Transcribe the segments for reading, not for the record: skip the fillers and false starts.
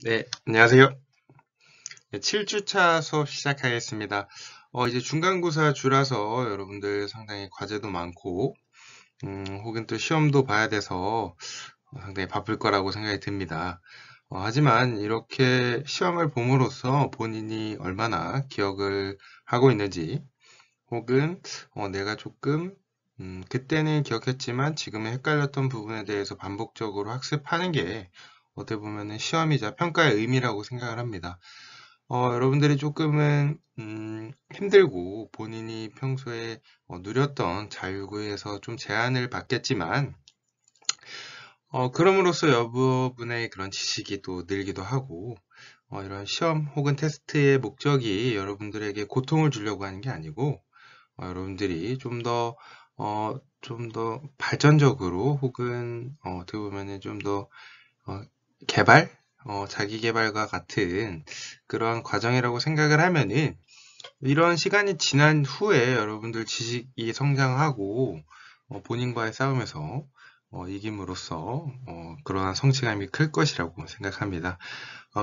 네, 안녕하세요. 네, 7주차 수업 시작하겠습니다. 이제 중간고사 주라서 여러분들 상당히 과제도 많고, 혹은 또 시험도 봐야 돼서 상당히 바쁠 거라고 생각이 듭니다. 하지만 이렇게 시험을 봄으로써 본인이 얼마나 기억을 하고 있는지, 혹은 내가 조금 그때는 기억했지만 지금은 헷갈렸던 부분에 대해서 반복적으로 학습하는 게 어떻게 보면은 시험이자 평가의 의미라고 생각을 합니다. 여러분들이 조금은 힘들고 본인이 평소에 누렸던 자유구에서 좀 제한을 받겠지만 그럼으로써 여러분의 그런 지식이 또 늘기도 하고 이런 시험 혹은 테스트의 목적이 여러분들에게 고통을 주려고 하는 게 아니고 여러분들이 좀 더 발전적으로 혹은 어떻게 보면은 좀 더 개발, 자기 개발과 같은 그러한 과정이라고 생각을 하면은 이런 시간이 지난 후에 여러분들 지식이 성장하고 본인과의 싸움에서 이김으로써 그러한 성취감이 클 것이라고 생각합니다.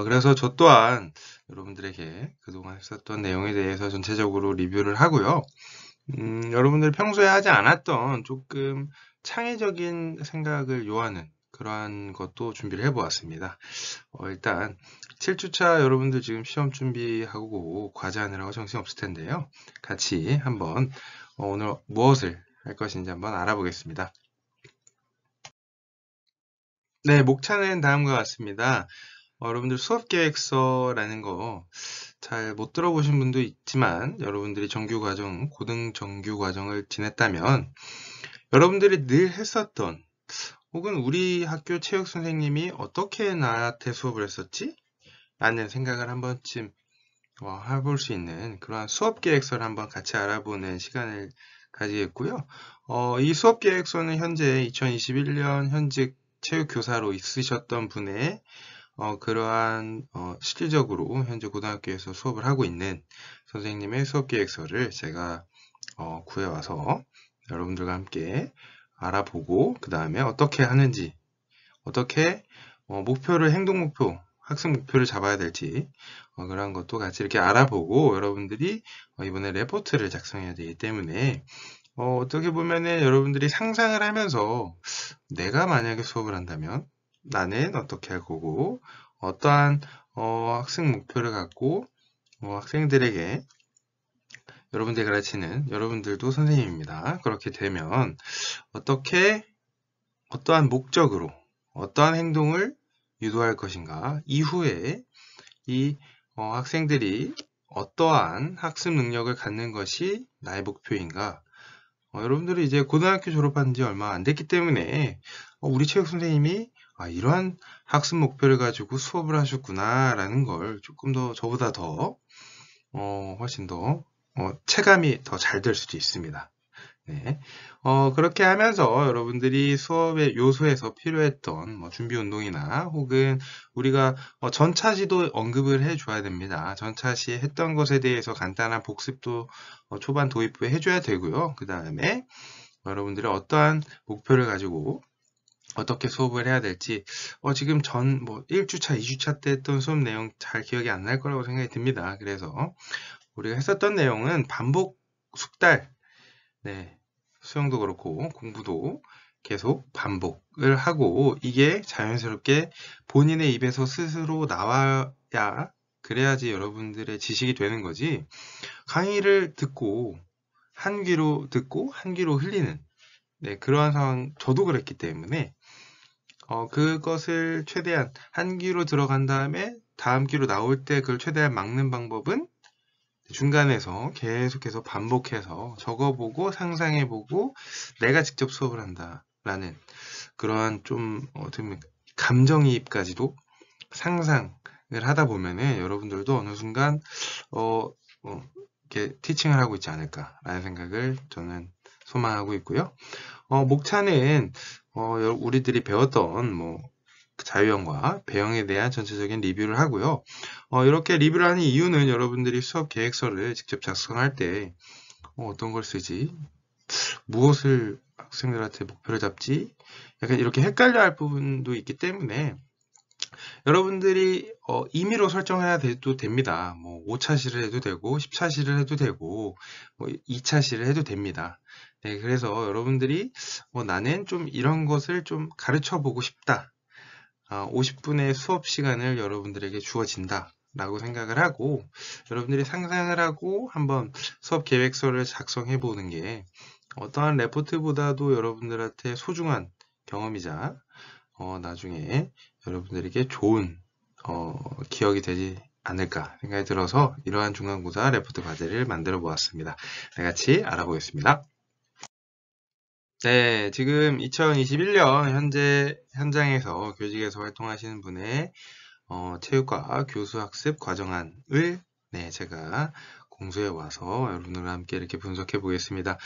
그래서 저 또한 여러분들에게 그동안 했었던 내용에 대해서 전체적으로 리뷰를 하고요. 여러분들 평소에 하지 않았던 조금 창의적인 생각을 요하는 그러한 것도 준비를 해보았습니다. 일단 7주차 여러분들 지금 시험 준비하고 과제하느라고 정신없을 텐데요. 같이 한번 오늘 무엇을 할 것인지 한번 알아보겠습니다. 네, 목차는 다음과 같습니다. 여러분들 수업계획서라는 거 잘 못 들어보신 분도 있지만 여러분들이 정규과정, 고등 정규과정을 지냈다면 여러분들이 늘 했었던 혹은 우리 학교 체육 선생님이 어떻게 나한테 수업을 했었지? 라는 생각을 한 번쯤 해볼 수 있는 그러한 수업 계획서를 한번 같이 알아보는 시간을 가지겠고요. 이 수업 계획서는 현재 2021년 현직 체육교사로 있으셨던 분의 그러한 실질적으로 현재 고등학교에서 수업을 하고 있는 선생님의 수업 계획서를 제가 구해와서 여러분들과 함께 알아보고 그 다음에 어떻게 하는지 어떻게 목표를 행동 목표 학습 목표를 잡아야 될지 그런 것도 같이 이렇게 알아보고 여러분들이 이번에 레포트를 작성해야 되기 때문에 어떻게 보면은 여러분들이 상상을 하면서 내가 만약에 수업을 한다면 나는 어떻게 할 거고 어떠한 학습 목표를 갖고 학생들에게 여러분들 가르치는 여러분들도 선생님입니다. 그렇게 되면 어떻게 어떠한 목적으로 어떠한 행동을 유도할 것인가 이후에 이 학생들이 어떠한 학습 능력을 갖는 것이 나의 목표인가 여러분들이 이제 고등학교 졸업한 지 얼마 안 됐기 때문에 우리 체육 선생님이 이러한 학습 목표를 가지고 수업을 하셨구나 라는 걸 조금 더 저보다 더 훨씬 더 체감이 더 잘 될 수도 있습니다. 네. 그렇게 하면서 여러분들이 수업의 요소에서 필요했던 준비 운동이나 혹은 우리가 전차시도 언급을 해줘야 됩니다. 전차시 했던 것에 대해서 간단한 복습도 초반 도입부에 해줘야 되고요. 그 다음에 여러분들이 어떠한 목표를 가지고 어떻게 수업을 해야 될지 지금 1주차, 2주차 때 했던 수업 내용 잘 기억이 안 날 거라고 생각이 듭니다. 그래서 우리가 했었던 내용은 반복 숙달 네, 수영도 그렇고 공부도 계속 반복을 하고 이게 자연스럽게 본인의 입에서 스스로 나와야 그래야지 여러분들의 지식이 되는 거지 강의를 듣고 한 귀로 듣고 한 귀로 흘리는 네, 그러한 상황 저도 그랬기 때문에 그것을 최대한 한 귀로 들어간 다음에 다음 귀로 나올 때 그걸 최대한 막는 방법은 중간에서 계속해서 반복해서 적어보고 상상해보고 내가 직접 수업을 한다라는 그러한 좀 어떻게 보면 감정이입까지도 상상을 하다 보면은 여러분들도 어느 순간 이렇게 티칭을 하고 있지 않을까라는 생각을 저는 소망하고 있고요. 목차는 우리들이 배웠던 자유형과 배형에 대한 전체적인 리뷰를 하고요. 이렇게 리뷰를 하는 이유는 여러분들이 수업 계획서를 직접 작성할 때 어떤 걸 쓰지? 무엇을 학생들한테 목표를 잡지? 약간 이렇게 헷갈려 할 부분도 있기 때문에 여러분들이 임의로 설정해야 돼도 됩니다. 뭐 5차시를 해도 되고 10차시를 해도 되고 뭐 2차시를 해도 됩니다. 네, 그래서 여러분들이 나는 좀 이런 것을 좀 가르쳐 보고 싶다. 50분의 수업 시간을 여러분들에게 주어진다 라고 생각을 하고 여러분들이 상상을 하고 한번 수업 계획서를 작성해 보는 게 어떠한 레포트보다도 여러분들한테 소중한 경험이자 나중에 여러분들에게 좋은 기억이 되지 않을까 생각이 들어서 이러한 중간고사 레포트 과제를 만들어 보았습니다. 네, 같이 알아보겠습니다. 네, 지금 2021년 현재 현장에서 교직에서 활동하시는 분의 체육과 교수학습 과정안을 제가 공수해 와서 여러분들과 함께 이렇게 분석해 보겠습니다.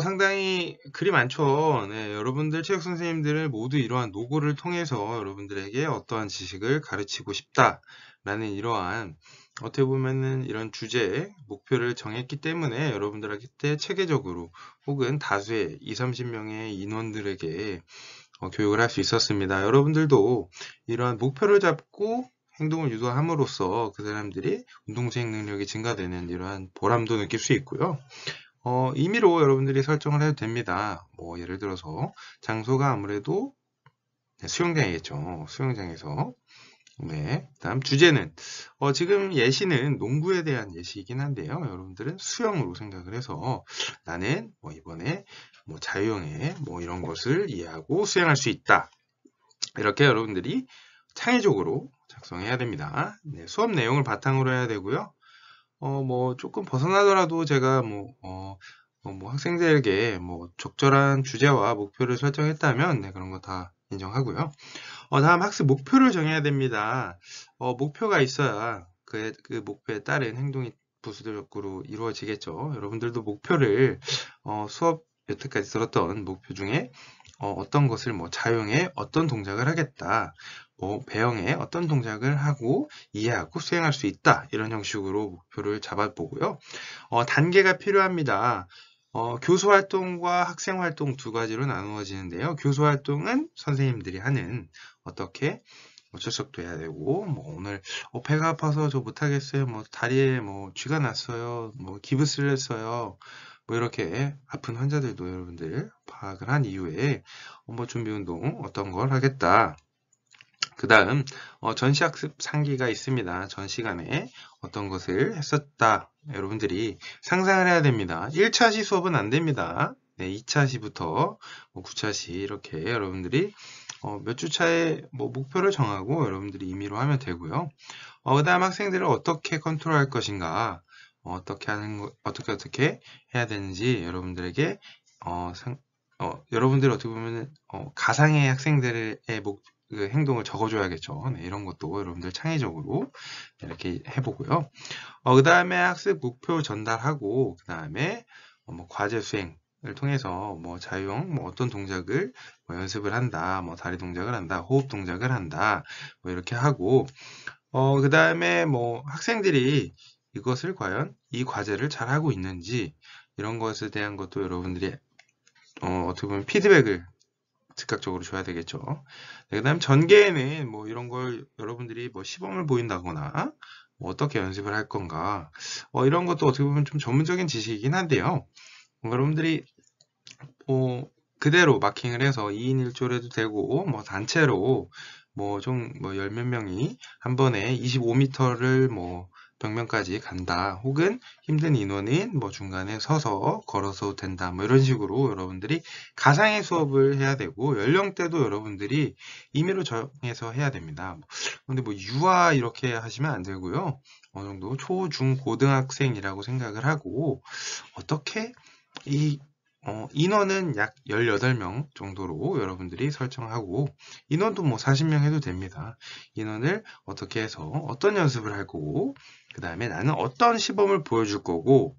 상당히 글이 많죠. 네, 여러분들 체육 선생님들은 모두 이러한 노고를 통해서 여러분들에게 어떠한 지식을 가르치고 싶다라는 이러한 어떻게 보면은 이런 주제, 목표를 정했기 때문에 여러분들한테 체계적으로 혹은 다수의 20, 30명의 인원들에게 교육을 할 수 있었습니다. 여러분들도 이러한 목표를 잡고 행동을 유도함으로써 그 사람들이 운동 수행 능력이 증가되는 이러한 보람도 느낄 수 있고요. 임의로 여러분들이 설정을 해도 됩니다. 뭐 예를 들어서 장소가 아무래도 수영장이겠죠. 수영장에서 네, 다음 주제는 지금 예시는 농구에 대한 예시이긴 한데요. 여러분들은 수영으로 생각을 해서 나는 이번에 자유형의 이런 것을 이해하고 수행할 수 있다. 이렇게 여러분들이 창의적으로 작성해야 됩니다. 네, 수업 내용을 바탕으로 해야 되고요. 조금 벗어나더라도 제가 학생들에게 적절한 주제와 목표를 설정했다면 네, 그런 거 다 인정하고요. 다음 학습 목표를 정해야 됩니다. 목표가 있어야 그 목표에 따른 행동이 부수적으로 이루어지겠죠. 여러분들도 목표를 수업 여태까지 들었던 목표 중에 어떤 것을 자용해 어떤 동작을 하겠다. 배영에 어떤 동작을 하고 이해하고 수행할 수 있다. 이런 형식으로 목표를 잡아보고요. 단계가 필요합니다. 교수활동과 학생활동 두 가지로 나누어지는데요. 교수활동은 선생님들이 하는 어떻게 출석도 해야 되고 오늘 배가 아파서 저 못하겠어요. 다리에 쥐가 났어요. 기부스를 했어요. 이렇게 아픈 환자들도 여러분들 파악을 한 이후에 준비운동 어떤 걸 하겠다. 그 다음 전시학습 상기가 있습니다. 전 시간에 어떤 것을 했었다. 여러분들이 상상을 해야 됩니다. 1차시 수업은 안 됩니다. 네, 2차시부터 9차시 이렇게 여러분들이 몇 주 차에 목표를 정하고 여러분들이 임의로 하면 되고요. 그 다음 학생들을 어떻게 컨트롤할 것인가, 어떻게 해야 되는지 여러분들에게 여러분들이 어떻게 보면 가상의 학생들의 그 행동을 적어줘야겠죠. 네, 이런 것도 여러분들 창의적으로 이렇게 해보고요. 그 다음에 학습 목표 전달하고 그 다음에 과제 수행을 통해서 자유형 어떤 동작을 연습을 한다, 다리 동작을 한다, 호흡 동작을 한다, 이렇게 하고 그 다음에 학생들이 이것을 과연 이 과제를 잘 하고 있는지 이런 것에 대한 것도 여러분들이 어떻게 보면 피드백을 즉각적으로 줘야 되겠죠. 네, 그 다음 전개에는 이런 걸 여러분들이 시범을 보인다거나 어떻게 연습을 할 건가 이런 것도 어떻게 보면 좀 전문적인 지식이긴 한데요. 여러분들이 그대로 마킹을 해서 2인 1조로 해도 되고 단체로 열 몇 명이 한 번에 25m를 벽면까지 간다. 혹은 힘든 인원인 중간에 서서 걸어서 된다. 이런 식으로 여러분들이 가상의 수업을 해야 되고 연령대도 여러분들이 임의로 정해서 해야 됩니다. 근데 유아 이렇게 하시면 안 되고요. 어느 정도 초, 중, 고등학생이라고 생각을 하고 어떻게 이 인원은 약 18명 정도로 여러분들이 설정하고 인원도 40명 해도 됩니다. 인원을 어떻게 해서 어떤 연습을 할 거고 그 다음에 나는 어떤 시범을 보여줄 거고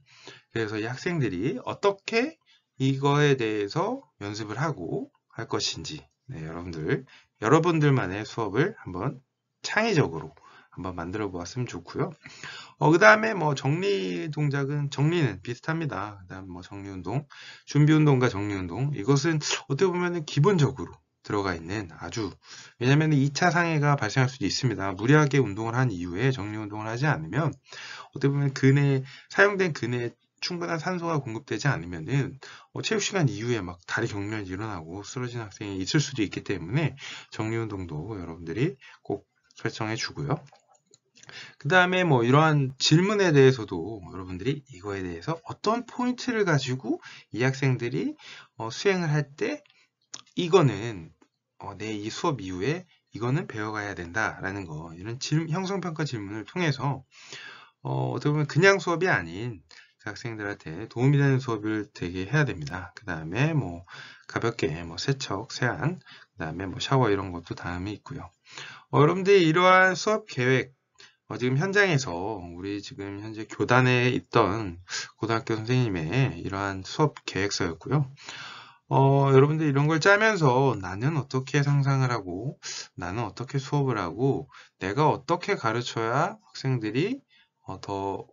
그래서 이 학생들이 어떻게 이거에 대해서 연습을 하고 할 것인지 네, 여러분들만의 수업을 한번 창의적으로 한번 만들어 보았으면 좋고요. 그 다음에 정리는 비슷합니다. 그 다음 정리운동, 준비운동과 정리운동. 이것은 어떻게 보면 기본적으로 들어가 있는 왜냐면 2차 상해가 발생할 수도 있습니다. 무리하게 운동을 한 이후에 정리 운동을 하지 않으면 어떻게 보면 사용된 근해에 충분한 산소가 공급되지 않으면은 체육 시간 이후에 막 다리 경련이 일어나고 쓰러진 학생이 있을 수도 있기 때문에 정리 운동도 여러분들이 꼭 설정해 주고요. 그 다음에 이러한 질문에 대해서도 여러분들이 이거에 대해서 어떤 포인트를 가지고 이 학생들이 수행을 할 때 이거는 내 이 수업 이후에 이거는 배워가야 된다라는 거, 이런 형성평가 질문을 통해서 어떻게 보면 그냥 수업이 아닌 그 학생들한테 도움이 되는 수업을 되게 해야 됩니다. 그 다음에 가볍게 세척, 세안, 그 다음에 샤워 이런 것도 다음에 있고요. 여러분들이 이러한 수업 계획, 지금 현장에서 우리 지금 현재 교단에 있던 고등학교 선생님의 이러한 수업 계획서였고요. 여러분들 이런 걸 짜면서 나는 어떻게 상상을 하고 나는 어떻게 수업을 하고 내가 어떻게 가르쳐야 학생들이 더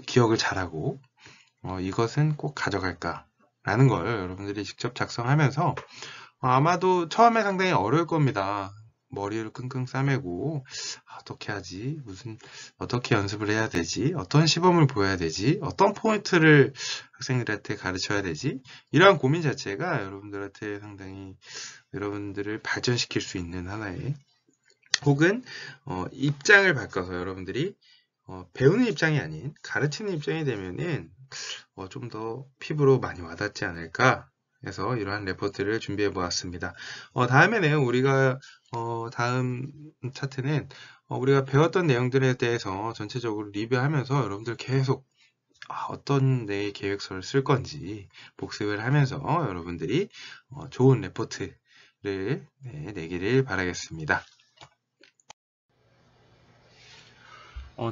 기억을 잘하고 이것은 꼭 가져갈까 라는 걸 여러분들이 직접 작성하면서 아마도 처음에 상당히 어려울 겁니다. 머리를 끙끙 싸매고 어떻게 하지? 어떻게 연습을 해야 되지? 어떤 시범을 보여야 되지? 어떤 포인트를 학생들한테 가르쳐야 되지? 이러한 고민 자체가 여러분들한테 상당히 여러분들을 발전시킬 수 있는 하나의, 혹은 입장을 바꿔서 여러분들이 배우는 입장이 아닌 가르치는 입장이 되면은 좀 더 피부로 많이 와닿지 않을까 해서 이러한 레포트를 준비해 보았습니다. 다음에는 우리가 다음 차트는 우리가 배웠던 내용들에 대해서 전체적으로 리뷰하면서 여러분들 계속 어떤 내 계획서를 쓸 건지 복습을 하면서 여러분들이 좋은 레포트를 내기를 바라겠습니다.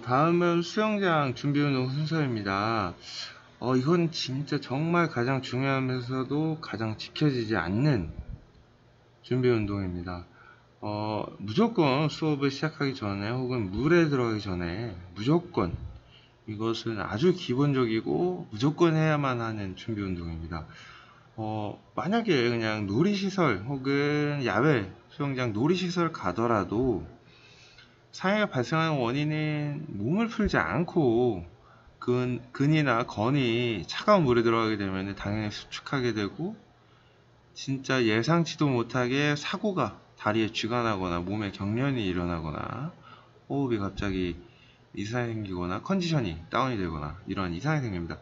다음은 수영장 준비운동 순서입니다. 이건 진짜 정말 가장 중요하면서도 가장 지켜지지 않는 준비운동입니다. 무조건 수업을 시작하기 전에 혹은 물에 들어가기 전에 무조건 이것은 아주 기본적이고 무조건 해야만 하는 준비운동입니다. 만약에 그냥 놀이시설 혹은 야외 수영장 놀이시설 가더라도 상해가 발생하는 원인은 몸을 풀지 않고 근이나 건이 차가운 물에 들어가게 되면 당연히 수축하게 되고 진짜 예상치도 못하게 사고가 다리에 쥐가 나거나 몸에 경련이 일어나거나 호흡이 갑자기 이상이 생기거나 컨디션이 다운이 되거나 이러한 이상이 생깁니다.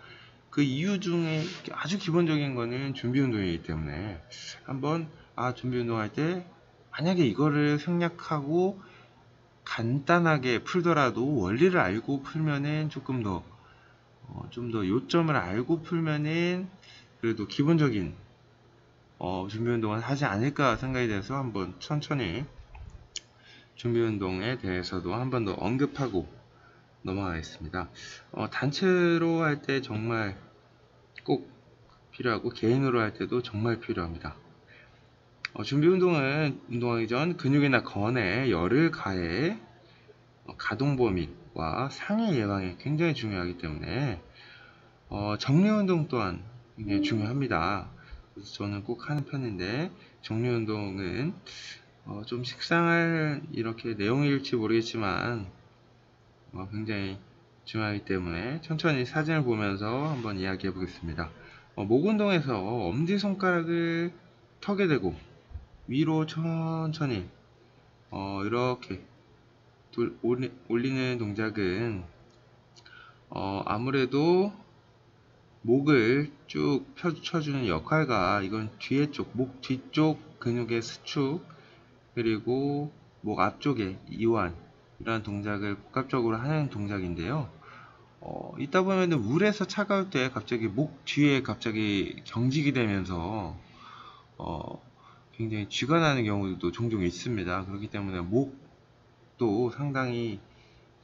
그 이유 중에 아주 기본적인 거는 준비 운동이기 때문에 한번 준비 운동할 때 만약에 이거를 생략하고 간단하게 풀더라도 원리를 알고 풀면은 조금 더 좀 더 요점을 알고 풀면은 그래도 기본적인 준비 운동을 하지 않을까 생각이 돼서 한번 천천히 준비 운동에 대해서도 한 번 더 언급하고 넘어가겠습니다. 단체로 할 때 정말 꼭 필요하고 개인으로 할 때도 정말 필요합니다. 준비 운동은 운동하기 전 근육이나 건에 열을 가해 가동 범위와 상해 예방에 굉장히 중요하기 때문에 정리 운동 또한 굉장히 중요합니다. 그래서 저는 꼭 하는 편인데 정리 운동은 좀 식상할 이렇게 내용일지 모르겠지만 굉장히 중요하기 때문에 천천히 사진을 보면서 한번 이야기해 보겠습니다. 목 운동에서 엄지손가락을 턱에 대고 위로 천천히 이렇게 올리는 동작은 아무래도 목을 쭉 펴주는 역할과 이건 목 뒤쪽 근육의 수축 그리고 목 앞쪽의 이완 이러한 동작을 복합적으로 하는 동작인데요. 있다 보면 물에서 차가울 때 갑자기 목 뒤에 갑자기 경직이 되면서 굉장히 쥐가 나는 경우도 종종 있습니다. 그렇기 때문에 목도 상당히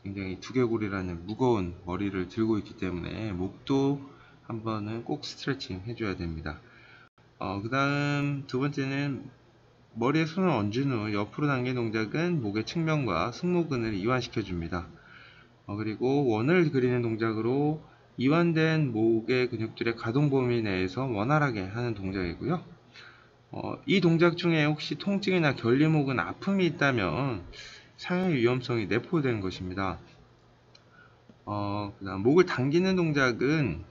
굉장히 두개골이라는 무거운 머리를 들고 있기 때문에 목도 한 번은 꼭 스트레칭 해줘야 됩니다. 그 다음 두 번째는 머리에 손을 얹은 후 옆으로 당긴 동작은 목의 측면과 승모근을 이완시켜 줍니다. 그리고 원을 그리는 동작으로 이완된 목의 근육들의 가동 범위 내에서 원활하게 하는 동작이고요. 이 동작 중에 혹시 통증이나 결림 혹은 아픔이 있다면 상해 위험성이 내포된 것입니다. 그 다음 목을 당기는 동작은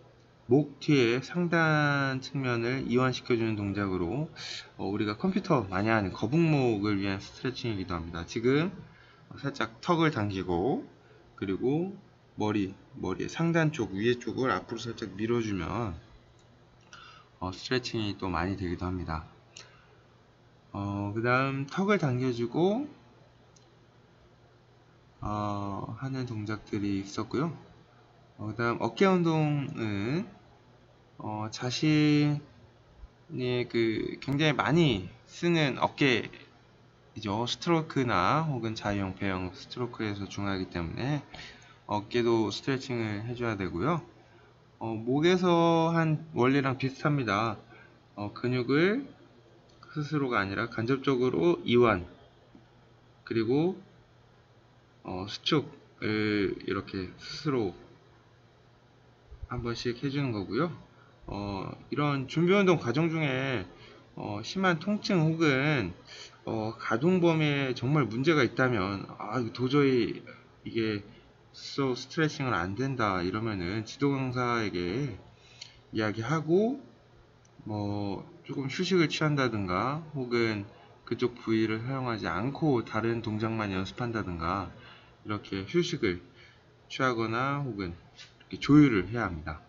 목 뒤에 상단 측면을 이완시켜주는 동작으로 우리가 컴퓨터 많이 하는 거북목을 위한 스트레칭이기도 합니다. 지금 살짝 턱을 당기고 그리고 머리의 상단 쪽 위에 쪽을 앞으로 살짝 밀어주면 스트레칭이 또 많이 되기도 합니다. 그 다음 턱을 당겨주고 하는 동작들이 있었고요. 그 다음 어깨 운동은 자신이 굉장히 많이 쓰는 어깨이죠. 스트로크나 혹은 자유형, 배형 스트로크에서 중요하기 때문에 어깨도 스트레칭을 해줘야 되고요. 목에서 한 원리랑 비슷합니다. 근육을 스스로가 아니라 간접적으로 이완 그리고 수축을 이렇게 스스로 한 번씩 해주는 거고요. 이런 준비운동 과정 중에 심한 통증 혹은 가동 범위에 정말 문제가 있다면 도저히 이게 스트레칭은 안 된다 이러면은 지도 강사에게 이야기하고 조금 휴식을 취한다든가 혹은 그쪽 부위를 사용하지 않고 다른 동작만 연습한다든가 이렇게 휴식을 취하거나 혹은 이렇게 조율을 해야 합니다.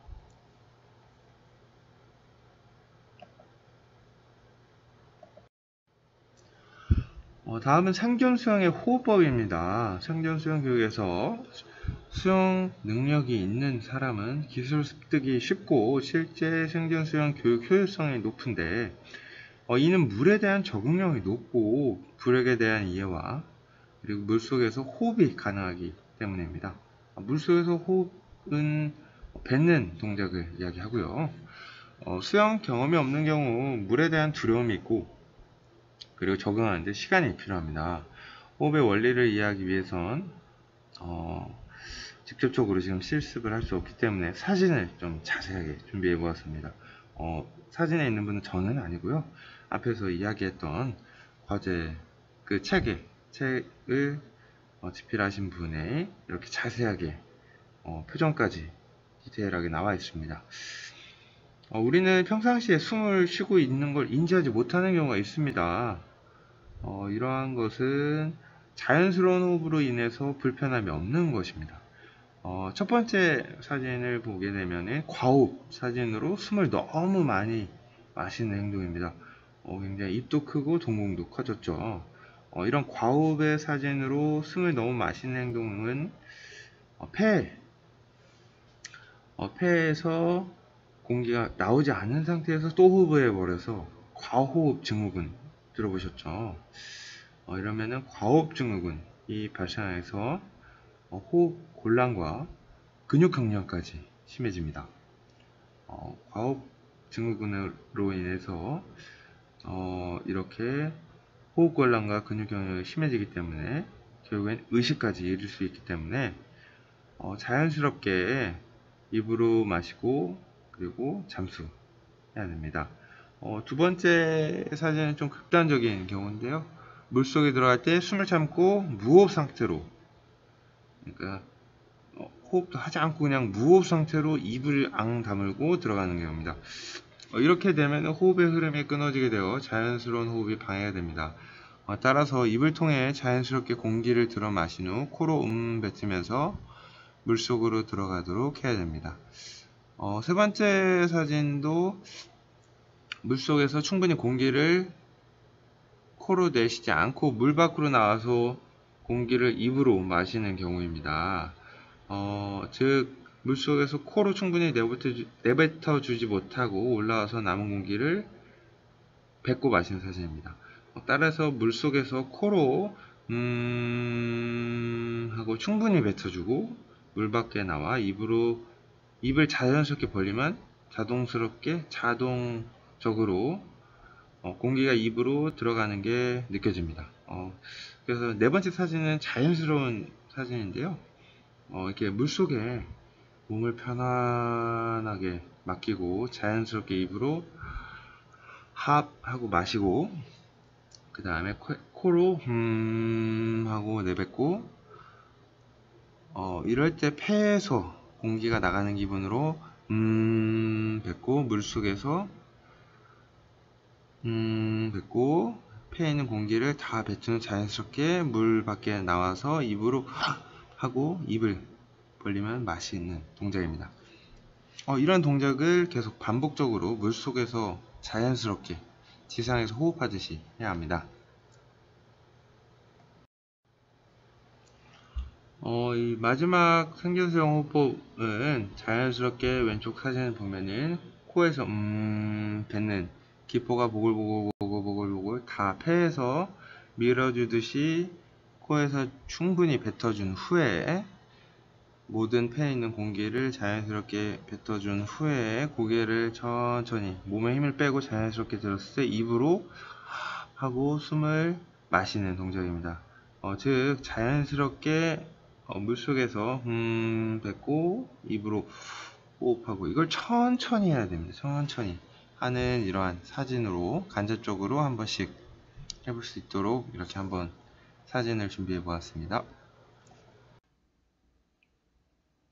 다음은 생존수영의 호흡법입니다. 생존수영 교육에서 수영 능력이 있는 사람은 기술 습득이 쉽고 실제 생존수영 교육 효율성이 높은데 이는 물에 대한 적응력이 높고 불에게 대한 이해와 그리고 물속에서 호흡이 가능하기 때문입니다. 물속에서 호흡은 뱉는 동작을 이야기하고요. 수영 경험이 없는 경우 물에 대한 두려움이 있고 그리고 적응하는데 시간이 필요합니다. 호흡의 원리를 이해하기 위해선 직접적으로 지금 실습을 할 수 없기 때문에 사진을 좀 자세하게 준비해 보았습니다. 사진에 있는 분은 저는 아니고요. 앞에서 이야기했던 과제 책을 집필하신 분의 이렇게 자세하게 표정까지 디테일하게 나와 있습니다. 우리는 평상시에 숨을 쉬고 있는 걸 인지하지 못하는 경우가 있습니다. 이러한 것은 자연스러운 호흡으로 인해서 불편함이 없는 것입니다. 첫 번째 사진을 보게 되면 과호흡 사진으로 숨을 너무 많이 마시는 행동입니다. 굉장히 입도 크고 동공도 커졌죠. 이런 과호흡의 사진으로 숨을 너무 마시는 행동은 폐에서 공기가 나오지 않는 상태에서 또 호흡을 해버려서 과호흡 증후군 들어보셨죠? 이러면은 과호흡 증후군이 발생해서 호흡 곤란과 근육 경련까지 심해집니다. 과호흡 증후군으로 인해서 이렇게 호흡 곤란과 근육 경련이 심해지기 때문에 결국엔 의식까지 이를 수 있기 때문에 자연스럽게 입으로 마시고 그리고 잠수해야 됩니다. 두 번째 사진은 좀 극단적인 경우인데요. 물속에 들어갈 때 숨을 참고 무호흡 상태로, 그러니까 호흡도 하지 않고 그냥 무호흡 상태로 입을 앙 다물고 들어가는 경우입니다. 이렇게 되면 호흡의 흐름이 끊어지게 되어 자연스러운 호흡이 방해가 됩니다. 따라서 입을 통해 자연스럽게 공기를 들어 마신 후 코로 뱉으면서 물속으로 들어가도록 해야 됩니다. 세 번째 사진도 물속에서 충분히 공기를 코로 내쉬지 않고 물 밖으로 나와서 공기를 입으로 마시는 경우입니다. 즉 물속에서 코로 충분히 내뱉어 주지 못하고 올라와서 남은 공기를 뱉고 마시는 사진입니다. 따라서 물속에서 코로 하고 충분히 뱉어주고 물 밖에 나와 입을 자연스럽게 벌리면 자동적으로 공기가 입으로 들어가는 게 느껴집니다. 그래서 네 번째 사진은 자연스러운 사진인데요. 이렇게 물속에 몸을 편안하게 맡기고 자연스럽게 입으로 합 하고 마시고, 그 다음에 코로 하고 내뱉고, 이럴 때 폐에서 공기가 나가는 기분으로 뱉고, 물속에서 뱉고, 폐에 있는 공기를 다 뱉은 후 자연스럽게 물 밖에 나와서 입으로 하고 입을 벌리면 맛이 있는 동작입니다. 이런 동작을 계속 반복적으로 물속에서 자연스럽게 지상에서 호흡하듯이 해야 합니다. 이 마지막 생존수영 호흡법은 자연스럽게 왼쪽 사진을 보면은 코에서 뱉는 기포가 보글보글 다 폐에서 밀어주듯이 코에서 충분히 뱉어준 후에 모든 폐에 있는 공기를 자연스럽게 뱉어준 후에 고개를 천천히 몸에 힘을 빼고 자연스럽게 들었을 때 입으로 하고 숨을 마시는 동작입니다. 즉 자연스럽게 물속에서 뱉고 입으로 호흡하고, 이걸 천천히 해야 됩니다. 천천히 하는 이러한 사진으로 간접적으로 한 번씩 해볼 수 있도록 이렇게 한번 사진을 준비해 보았습니다.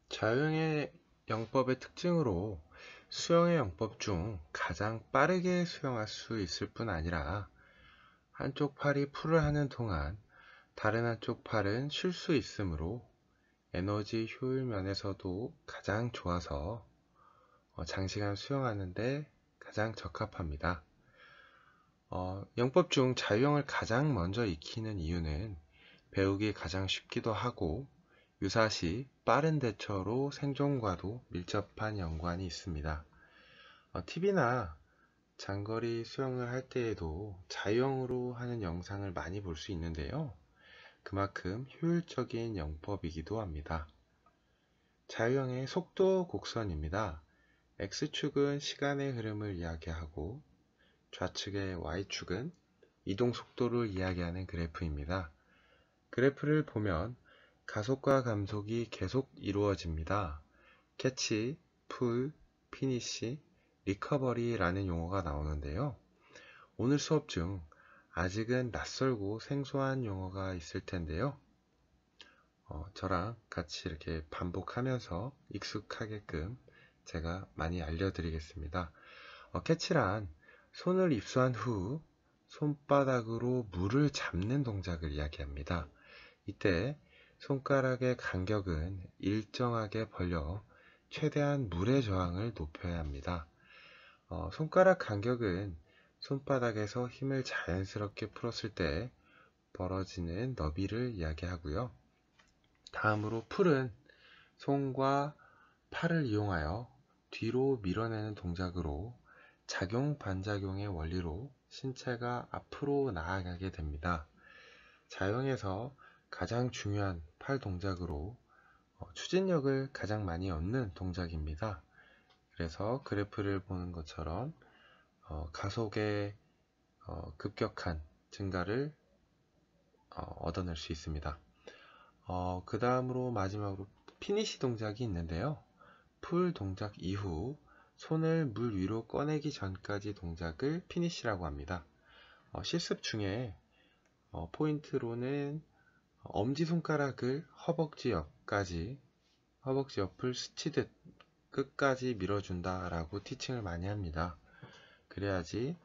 자유형의 영법의 특징으로 수영의 영법 중 가장 빠르게 수영할 수 있을 뿐 아니라 한쪽 팔이 풀을 하는 동안 다른 한쪽 팔은 쉴 수 있으므로 에너지 효율 면에서도 가장 좋아서 장시간 수영하는데 가장 적합합니다. 영법 중 자유형을 가장 먼저 익히는 이유는 배우기 가장 쉽기도 하고 유사시 빠른 대처로 생존과도 밀접한 연관이 있습니다. TV나 장거리 수영을 할 때에도 자유형으로 하는 영상을 많이 볼 수 있는데요. 그만큼 효율적인 영법이기도 합니다. 자유형의 속도 곡선입니다. X축은 시간의 흐름을 이야기하고 좌측의 Y축은 이동 속도를 이야기하는 그래프입니다. 그래프를 보면 가속과 감속이 계속 이루어집니다. 캐치, 풀, 피니시, 리커버리라는 용어가 나오는데요. 오늘 수업 중 아직은 낯설고 생소한 용어가 있을 텐데요. 저랑 같이 이렇게 반복하면서 익숙하게끔 제가 많이 알려드리겠습니다. 캐치란 손을 입수한 후 손바닥으로 물을 잡는 동작을 이야기합니다. 이때 손가락의 간격은 일정하게 벌려 최대한 물의 저항을 높여야 합니다. 손가락 간격은 손바닥에서 힘을 자연스럽게 풀었을 때 벌어지는 너비를 이야기하고요. 다음으로 풀은 손과 팔을 이용하여 뒤로 밀어내는 동작으로 작용 반작용의 원리로 신체가 앞으로 나아가게 됩니다. 자유형에서 가장 중요한 팔 동작으로 추진력을 가장 많이 얻는 동작입니다. 그래서 그래프를 보는 것처럼 가속의 급격한 증가를 얻어낼 수 있습니다. 그 다음으로 마지막으로 피니시 동작이 있는데요. 풀 동작 이후 손을 물 위로 꺼내기 전까지 동작을 피니시라고 합니다. 실습 중에 포인트로는 엄지손가락을 허벅지 옆을 스치듯 끝까지 밀어준다 라고 티칭을 많이 합니다. 그래야지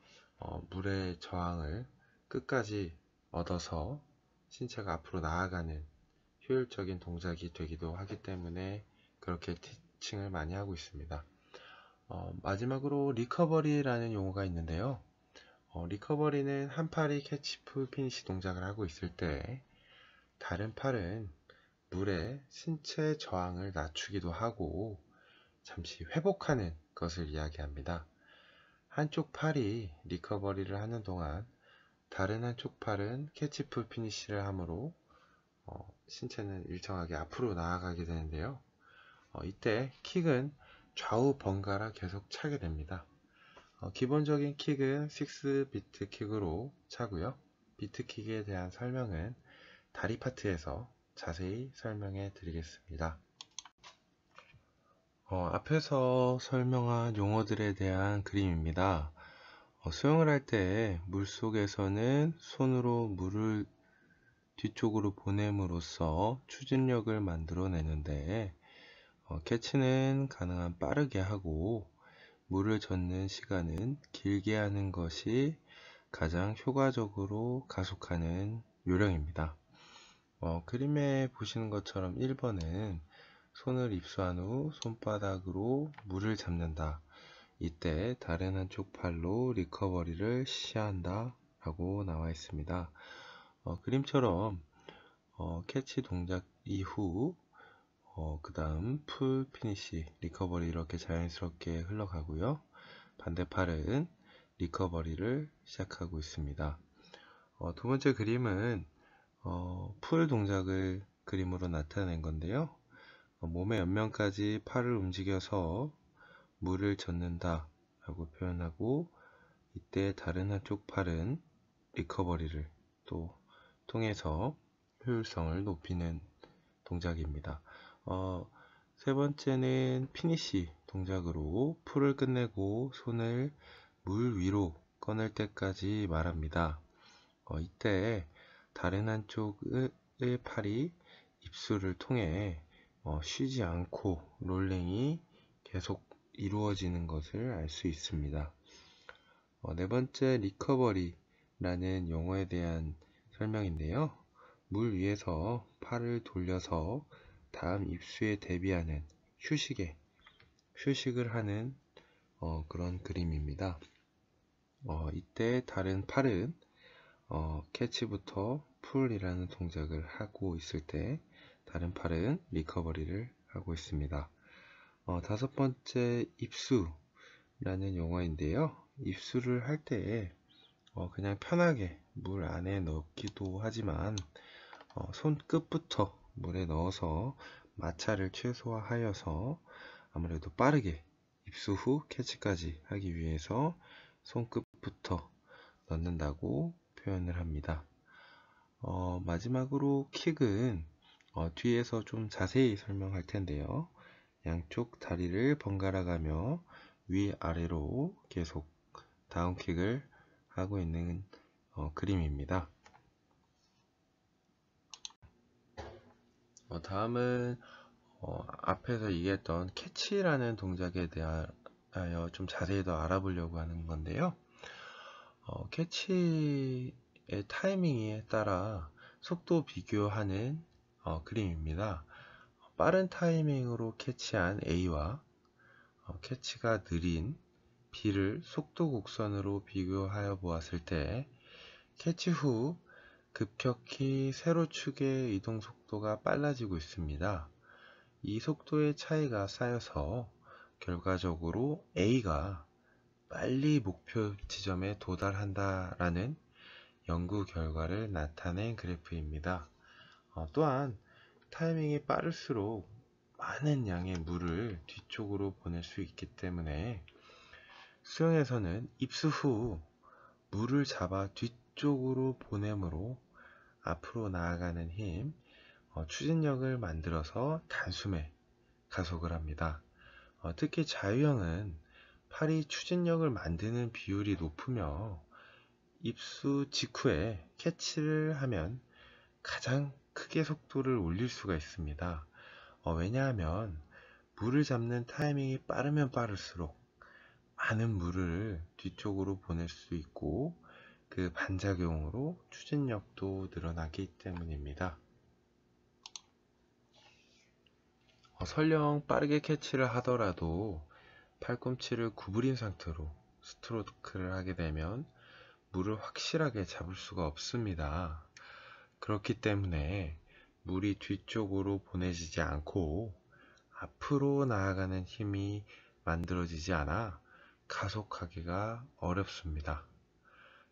물의 저항을 끝까지 얻어서 신체가 앞으로 나아가는 효율적인 동작이 되기도 하기 때문에 그렇게 티칭을 많이 하고 있습니다. 마지막으로 리커버리라는 용어가 있는데요. 리커버리는 한 팔이 캐치, 풀, 피니시 동작을 하고 있을 때 다른 팔은 물에 신체 저항을 낮추기도 하고 잠시 회복하는 것을 이야기합니다. 한쪽 팔이 리커버리를 하는 동안 다른 한쪽 팔은 캐치, 풀, 피니시를 하므로 신체는 일정하게 앞으로 나아가게 되는데요. 이때 킥은 좌우 번갈아 계속 차게 됩니다. 기본적인 킥은 6비트 킥으로 차고요. 비트 킥에 대한 설명은 다리 파트에서 자세히 설명해 드리겠습니다. 앞에서 설명한 용어들에 대한 그림입니다. 수영을 할 때 물속에서는 손으로 물을 뒤쪽으로 보냄으로써 추진력을 만들어내는데, 캐치는 가능한 빠르게 하고 물을 젓는 시간은 길게 하는 것이 가장 효과적으로 가속하는 요령입니다. 그림에 보시는 것처럼 1번은 손을 입수한 후 손바닥으로 물을 잡는다. 이때 다른 한쪽 팔로 리커버리를 시한다 라고 나와 있습니다. 그림처럼 캐치 동작 이후 그 다음 풀 피니시 리커버리 이렇게 자연스럽게 흘러가고요. 반대팔은 리커버리를 시작하고 있습니다. 두 번째 그림은 풀 동작을 그림으로 나타낸 건데요. 몸의 옆면까지 팔을 움직여서 물을 젓는다 라고 표현하고, 이때 다른 한쪽 팔은 리커버리를 또 통해서 효율성을 높이는 동작입니다. 세 번째는 피니시 동작으로 풀을 끝내고 손을 물 위로 꺼낼 때까지 말합니다. 이때 다른 한쪽의 팔이 입술을 통해 쉬지 않고 롤링이 계속 이루어지는 것을 알 수 있습니다. 네 번째 리커버리라는 용어에 대한 설명인데요. 물 위에서 팔을 돌려서 다음 입수에 대비하는 휴식을 하는 그런 그림입니다. 이때 다른 팔은 캐치부터 풀이라는 동작을 하고 있을 때 다른 팔은 리커버리를 하고 있습니다. 다섯 번째 입수라는 용어인데요. 입수를 할 때 그냥 편하게 물 안에 넣기도 하지만 손끝부터 물에 넣어서 마찰을 최소화하여서 아무래도 빠르게 입수 후 캐치까지 하기 위해서 손끝부터 넣는다고 표현을 합니다. 마지막으로 킥은 뒤에서 좀 자세히 설명할 텐데요. 양쪽 다리를 번갈아 가며 위아래로 계속 다운킥을 하고 있는 그림입니다. 다음은 앞에서 얘기했던 캐치라는 동작에 대하여 좀 자세히 더 알아보려고 하는 건데요. 캐치의 타이밍에 따라 속도 비교하는 그림입니다. 빠른 타이밍으로 캐치한 A와 캐치가 느린 B를 속도 곡선으로 비교하여 보았을 때 캐치 후 급격히 세로축의 이동 속도가 빨라지고 있습니다. 이 속도의 차이가 쌓여서 결과적으로 A가 빨리 목표 지점에 도달한다라는 연구 결과를 나타낸 그래프입니다. 또한 타이밍이 빠를수록 많은 양의 물을 뒤쪽으로 보낼 수 있기 때문에 수영에서는 입수 후 물을 잡아 뒤쪽으로 보내므로 앞으로 나아가는 힘, 추진력을 만들어서 단숨에 가속을 합니다. 특히 자유형은 팔이 추진력을 만드는 비율이 높으며 입수 직후에 캐치를 하면 가장 크게 속도를 올릴 수가 있습니다. 왜냐하면 물을 잡는 타이밍이 빠르면 빠를수록 많은 물을 뒤쪽으로 보낼 수 있고 그 반작용으로 추진력도 늘어나기 때문입니다. 설령 빠르게 캐치를 하더라도 팔꿈치를 구부린 상태로 스트로크를 하게 되면 물을 확실하게 잡을 수가 없습니다. 그렇기 때문에 물이 뒤쪽으로 보내지지 않고 앞으로 나아가는 힘이 만들어지지 않아 가속하기가 어렵습니다.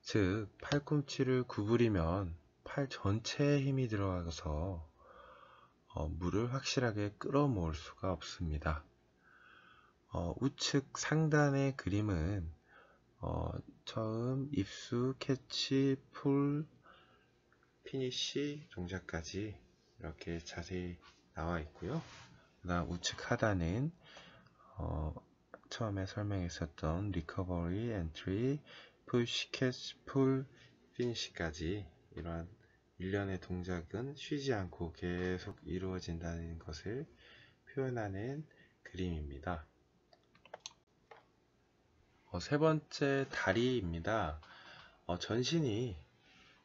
즉, 팔꿈치를 구부리면 팔 전체에 힘이 들어가서 물을 확실하게 끌어모을 수가 없습니다. 우측 상단의 그림은 처음 입수, 캐치, 풀, 피니시 동작까지 이렇게 자세히 나와 있고요. 그 다음 우측 하단은 처음에 설명했었던 리커버리, 엔트리, push, catch, pull, finish까지 이러한 일련의 동작은 쉬지 않고 계속 이루어진다는 것을 표현하는 그림입니다. 세 번째 다리입니다. 전신이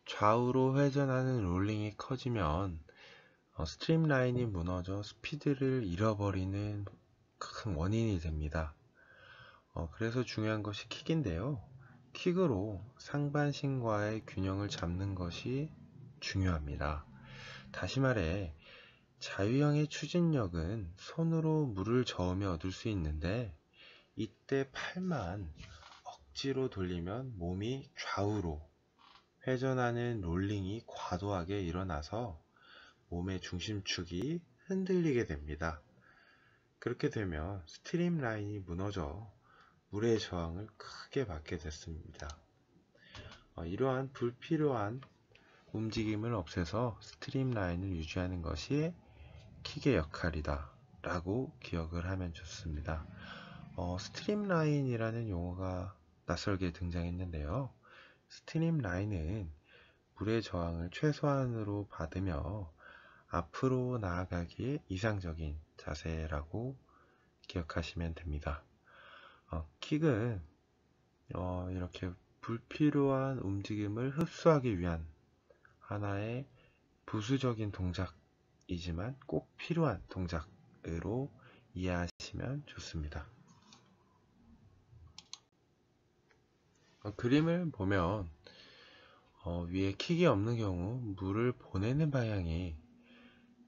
좌우로 회전하는 롤링이 커지면 스트림라인이 무너져 스피드를 잃어버리는 큰 원인이 됩니다. 그래서 중요한 것이 킥인데요. 킥으로 상반신과의 균형을 잡는 것이 중요합니다. 다시 말해 자유형의 추진력은 손으로 물을 저으며 얻을 수 있는데 이때 팔만 억지로 돌리면 몸이 좌우로 회전하는 롤링이 과도하게 일어나서 몸의 중심축이 흔들리게 됩니다. 그렇게 되면 스트림 라인이 무너져 물의 저항을 크게 받게 됐습니다. 이러한 불필요한 움직임을 없애서 스트림 라인을 유지하는 것이 킥의 역할이다 라고 기억을 하면 좋습니다. 스트림 라인이라는 용어가 낯설게 등장했는데요. 스트림 라인은 물의 저항을 최소한으로 받으며 앞으로 나아가기에 이상적인 자세라고 기억하시면 됩니다. 킥은 이렇게 불필요한 움직임을 흡수하기 위한 하나의 부수적인 동작이지만 꼭 필요한 동작으로 이해하시면 좋습니다. 그림을 보면 위에 킥이 없는 경우 물을 보내는 방향이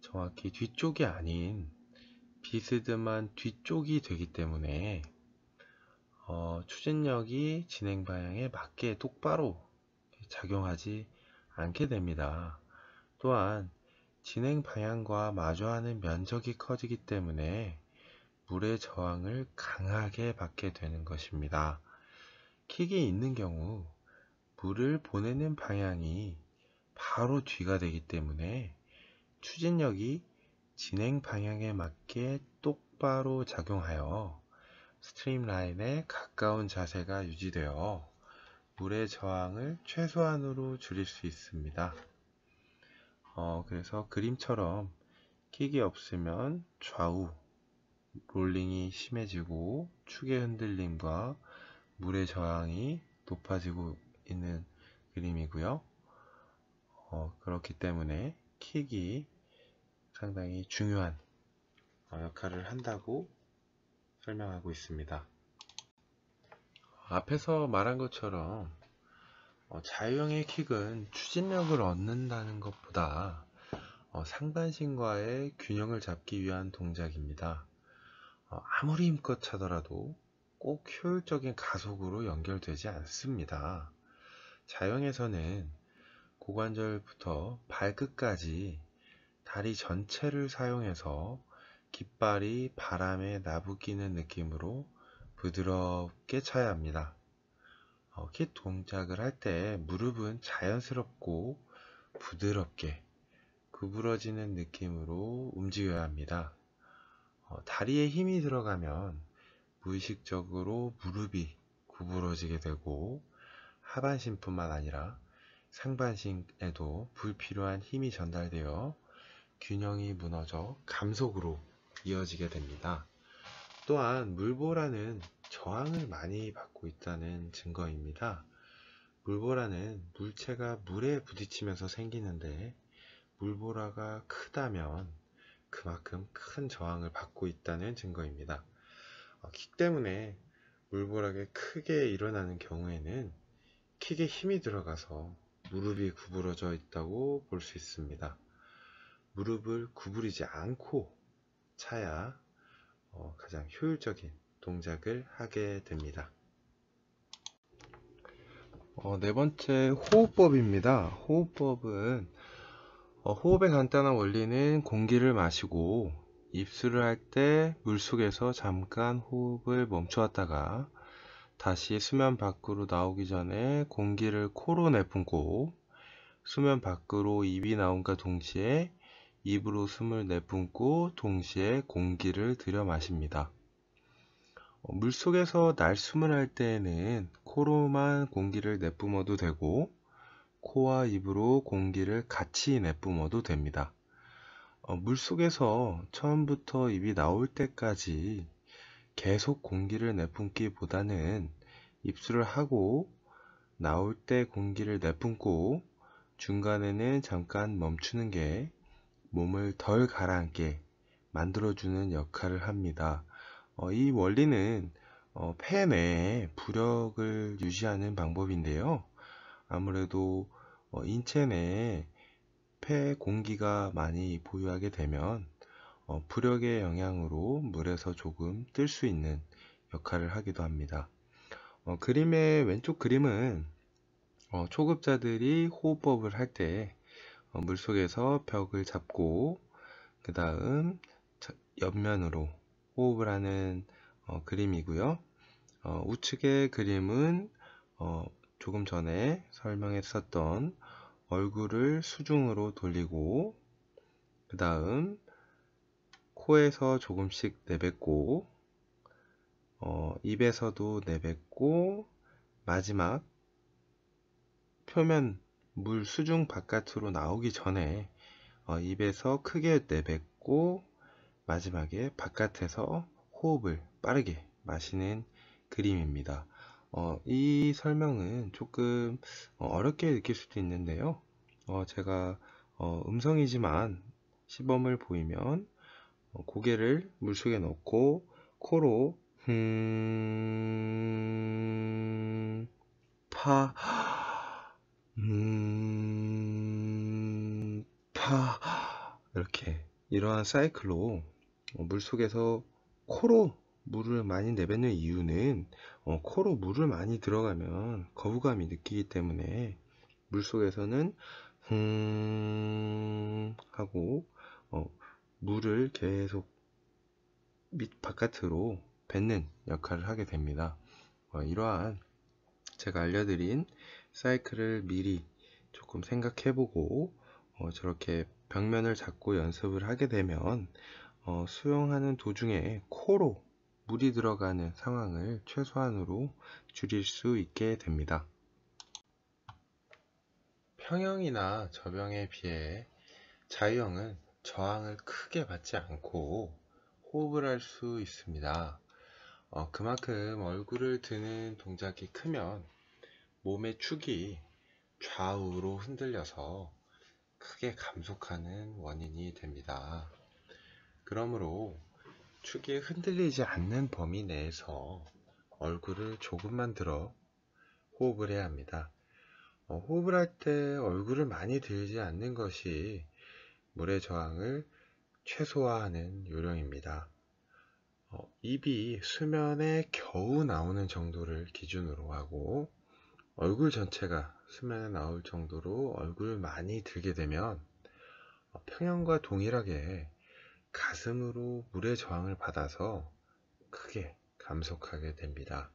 정확히 뒤쪽이 아닌 비스듬한 뒤쪽이 되기 때문에 추진력이 진행 방향에 맞게 똑바로 작용하지 않게 됩니다. 또한 진행 방향과 마주하는 면적이 커지기 때문에 물의 저항을 강하게 받게 되는 것입니다. 킥이 있는 경우 물을 보내는 방향이 바로 뒤가 되기 때문에 추진력이 진행 방향에 맞게 똑바로 작용하여 스트림라인에 가까운 자세가 유지되어 물의 저항을 최소한으로 줄일 수 있습니다. 그래서 그림처럼 킥이 없으면 좌우 롤링이 심해지고 축의 흔들림과 물의 저항이 높아지고 있는 그림이고요. 그렇기 때문에 킥이 상당히 중요한 역할을 한다고 설명하고 있습니다. 앞에서 말한 것처럼 자유형의 킥은 추진력을 얻는다는 것보다 상반신과의 균형을 잡기 위한 동작입니다. 아무리 힘껏 차더라도 꼭 효율적인 가속으로 연결되지 않습니다. 자유형에서는 고관절부터 발끝까지 다리 전체를 사용해서 깃발이 바람에 나부끼는 느낌으로 부드럽게 차야 합니다. 킥 동작을 할 때 무릎은 자연스럽고 부드럽게 구부러지는 느낌으로 움직여야 합니다. 다리에 힘이 들어가면 무의식적으로 무릎이 구부러지게 되고 하반신뿐만 아니라 상반신에도 불필요한 힘이 전달되어 균형이 무너져 감속으로 이어지게 됩니다. 또한 물보라는 저항을 많이 받고 있다는 증거입니다. 물보라는 물체가 물에 부딪히면서 생기는데 물보라가 크다면 그만큼 큰 저항을 받고 있다는 증거입니다. 킥 때문에 물보라가 크게 일어나는 경우에는 킥에 힘이 들어가서 무릎이 구부러져 있다고 볼 수 있습니다. 무릎을 구부리지 않고 차야 가장 효율적인 동작을 하게 됩니다. 네 번째 호흡법입니다. 호흡법은 호흡의 간단한 원리는 공기를 마시고 입술을 할 때 물속에서 잠깐 호흡을 멈추었다가 다시 수면 밖으로 나오기 전에 공기를 코로 내뿜고 수면 밖으로 입이 나온과 동시에 입으로 숨을 내뿜고 동시에 공기를 들여 마십니다. 물속에서 날숨을 할 때에는 코로만 공기를 내뿜어도 되고 코와 입으로 공기를 같이 내뿜어도 됩니다. 물속에서 처음부터 입이 나올 때까지 계속 공기를 내뿜기보다는 입술을 하고 나올 때 공기를 내뿜고 중간에는 잠깐 멈추는 게 몸을 덜 가라앉게 만들어주는 역할을 합니다. 이 원리는 폐 내에 부력을 유지하는 방법인데요. 아무래도 인체 내에 폐 공기가 많이 보유하게 되면 부력의 영향으로 물에서 조금 뜰 수 있는 역할을 하기도 합니다. 그림의 왼쪽 그림은 초급자들이 호흡법을 할 때 물속에서 벽을 잡고 그 다음 옆면으로 호흡을 하는 그림이고요. 우측의 그림은 조금 전에 설명했었던 얼굴을 수중으로 돌리고 그 다음 코에서 조금씩 내뱉고 입에서도 내뱉고 마지막 표면 물 수중 바깥으로 나오기 전에 입에서 크게 내뱉고 마지막에 바깥에서 호흡을 빠르게 마시는 그림입니다. 이 설명은 조금 어렵게 느낄 수도 있는데요. 제가 음성이지만 시범을 보이면 고개를 물속에 넣고 코로 파, 파 이렇게 이러한 사이클로 물속에서 코로 물을 많이 내뱉는 이유는 코로 물을 많이 들어가면 거부감이 느끼기 때문에 물속에서는 하고 물을 계속 밑 바깥으로 뱉는 역할을 하게 됩니다. 이러한 제가 알려드린 사이클을 미리 조금 생각해보고 저렇게 벽면을 잡고 연습을 하게 되면 수영하는 도중에 코로 물이 들어가는 상황을 최소한으로 줄일 수 있게 됩니다. 평형이나 저병에 비해 자유형은 저항을 크게 받지 않고 호흡을 할 수 있습니다. 그만큼 얼굴을 드는 동작이 크면 몸의 축이 좌우로 흔들려서 크게 감속하는 원인이 됩니다. 그러므로 축이 흔들리지 않는 범위 내에서 얼굴을 조금만 들어 호흡을 해야 합니다. 호흡을 할 때 얼굴을 많이 들지 않는 것이 물의 저항을 최소화하는 요령입니다. 입이 수면에 겨우 나오는 정도를 기준으로 하고 얼굴 전체가 수면에 나올 정도로 얼굴을 많이 들게 되면 평형과 동일하게 가슴으로 물의 저항을 받아서 크게 감속하게 됩니다.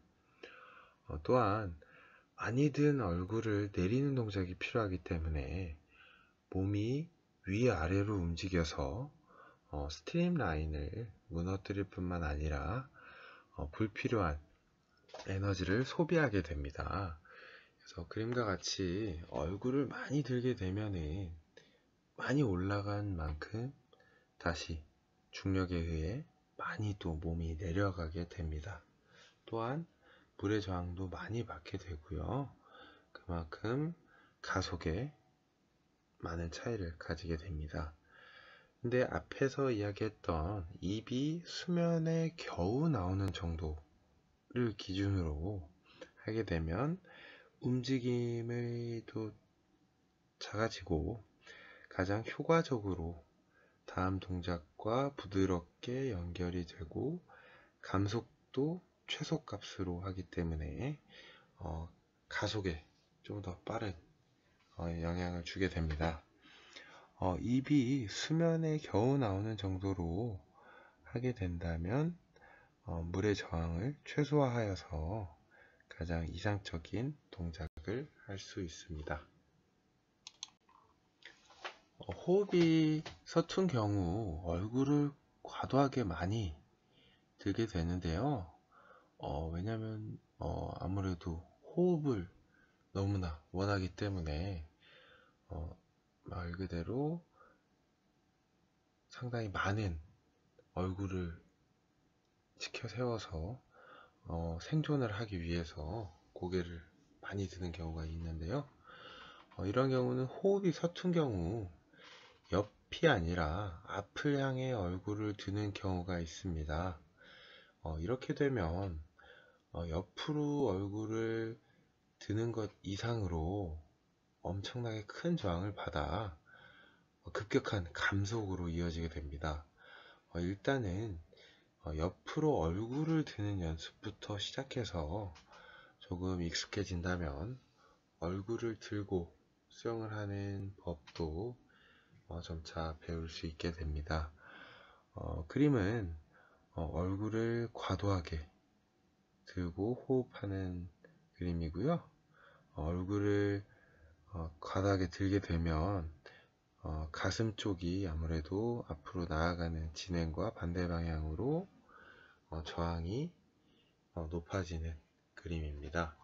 또한 많이 든 얼굴을 내리는 동작이 필요하기 때문에 몸이 위아래로 움직여서 스트림라인을 무너뜨릴 뿐만 아니라 불필요한 에너지를 소비하게 됩니다. 그래서 그림과 같이 얼굴을 많이 들게 되면은 많이 올라간 만큼 다시 중력에 의해 많이 또 몸이 내려가게 됩니다. 또한 물의 저항도 많이 받게 되고요. 그만큼 가속에 많은 차이를 가지게 됩니다. 근데 앞에서 이야기했던 입이 수면에 겨우 나오는 정도를 기준으로 하게 되면 움직임이 또 작아지고 가장 효과적으로 다음 동작과 부드럽게 연결이 되고 감속도 최소값으로 하기 때문에 가속에 좀 더 빠른 영향을 주게 됩니다. 입이 수면에 겨우 나오는 정도로 하게 된다면 물의 저항을 최소화하여서 가장 이상적인 동작을 할 수 있습니다. 호흡이 서툰 경우 얼굴을 과도하게 많이 들게 되는데요. 왜냐면 아무래도 호흡을 너무나 원하기 때문에 말 그대로 상당히 많은 얼굴을 치켜 세워서 생존을 하기 위해서 고개를 많이 드는 경우가 있는데요. 이런 경우는 호흡이 서툰 경우 옆이 아니라 앞을 향해 얼굴을 드는 경우가 있습니다. 이렇게 되면 옆으로 얼굴을 드는 것 이상으로 엄청나게 큰 저항을 받아 급격한 감속으로 이어지게 됩니다. 일단은 옆으로 얼굴을 드는 연습부터 시작해서 조금 익숙해진다면 얼굴을 들고 수영을 하는 법도 점차 배울 수 있게 됩니다. 그림은 얼굴을 과도하게 들고 호흡하는 그림이고요. 얼굴을 과다하게 들게 되면 가슴 쪽이 아무래도 앞으로 나아가는 진행과 반대 방향으로 저항이 높아지는 그림입니다.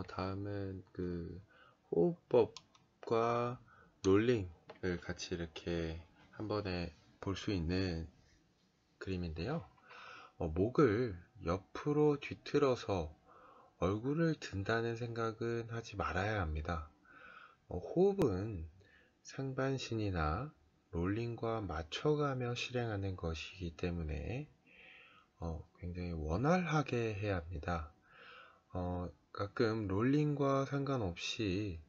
다음은 그 호흡법과 롤링을 같이 이렇게 한 번에 볼 수 있는 그림인데요. 목을 옆으로 뒤틀어서 얼굴을 든다는 생각은 하지 말아야 합니다. 호흡은 상반신이나 롤링과 맞춰가며 실행하는 것이기 때문에 굉장히 원활하게 해야 합니다. 가끔 롤링과 상관없이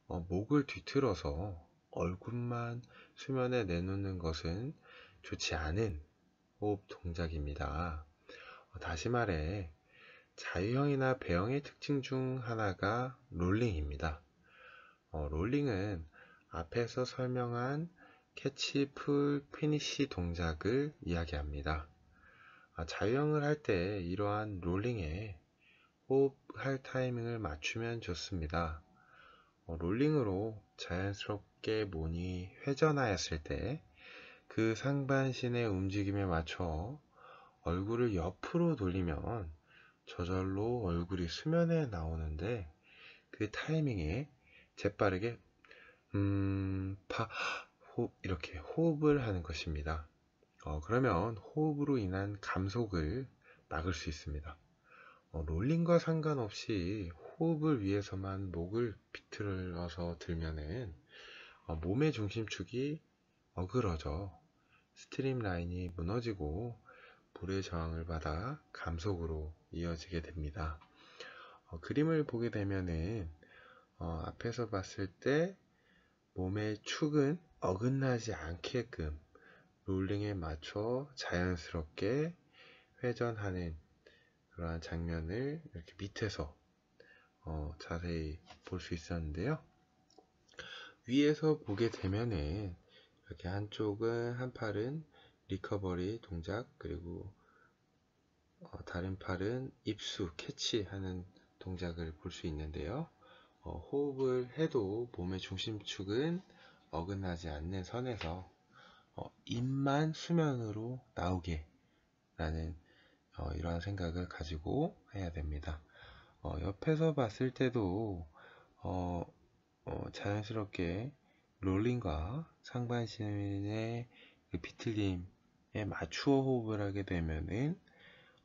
목을 뒤틀어서 얼굴만 수면에 내놓는 것은 좋지 않은 호흡 동작입니다. 다시 말해 자유형이나 배영의 특징 중 하나가 롤링입니다. 롤링은 앞에서 설명한 캐치, 풀, 피니쉬 동작을 이야기합니다. 자유형을 할 때 이러한 롤링에 호흡할 타이밍을 맞추면 좋습니다. 롤링으로 자연스럽게 몸이 회전하였을 때 그 상반신의 움직임에 맞춰 얼굴을 옆으로 돌리면 저절로 얼굴이 수면에 나오는데 그 타이밍에 재빠르게 이렇게 호흡을 하는 것입니다. 그러면 호흡으로 인한 감속을 막을 수 있습니다. 롤링과 상관없이 호흡을 위해서만 목을 비틀어서 들면은 몸의 중심축이 어그러져 스트림 라인이 무너지고 물의 저항을 받아 감속으로 이어지게 됩니다. 그림을 보게 되면은 앞에서 봤을 때 몸의 축은 어긋나지 않게끔 롤링에 맞춰 자연스럽게 회전하는 그러한 장면을 이렇게 밑에서 자세히 볼 수 있었는데요. 위에서 보게 되면은 이렇게 한쪽은 한 팔은 리커버리 동작, 그리고 다른 팔은 입수 캐치하는 동작을 볼 수 있는데요. 호흡을 해도 몸의 중심축은 어긋나지 않는 선에서 입만 수면으로 나오게 라는 이러한 생각을 가지고 해야 됩니다. 옆에서 봤을 때도 자연스럽게 롤링과 상반신의 그 비틀림에 맞추어 호흡을 하게 되면은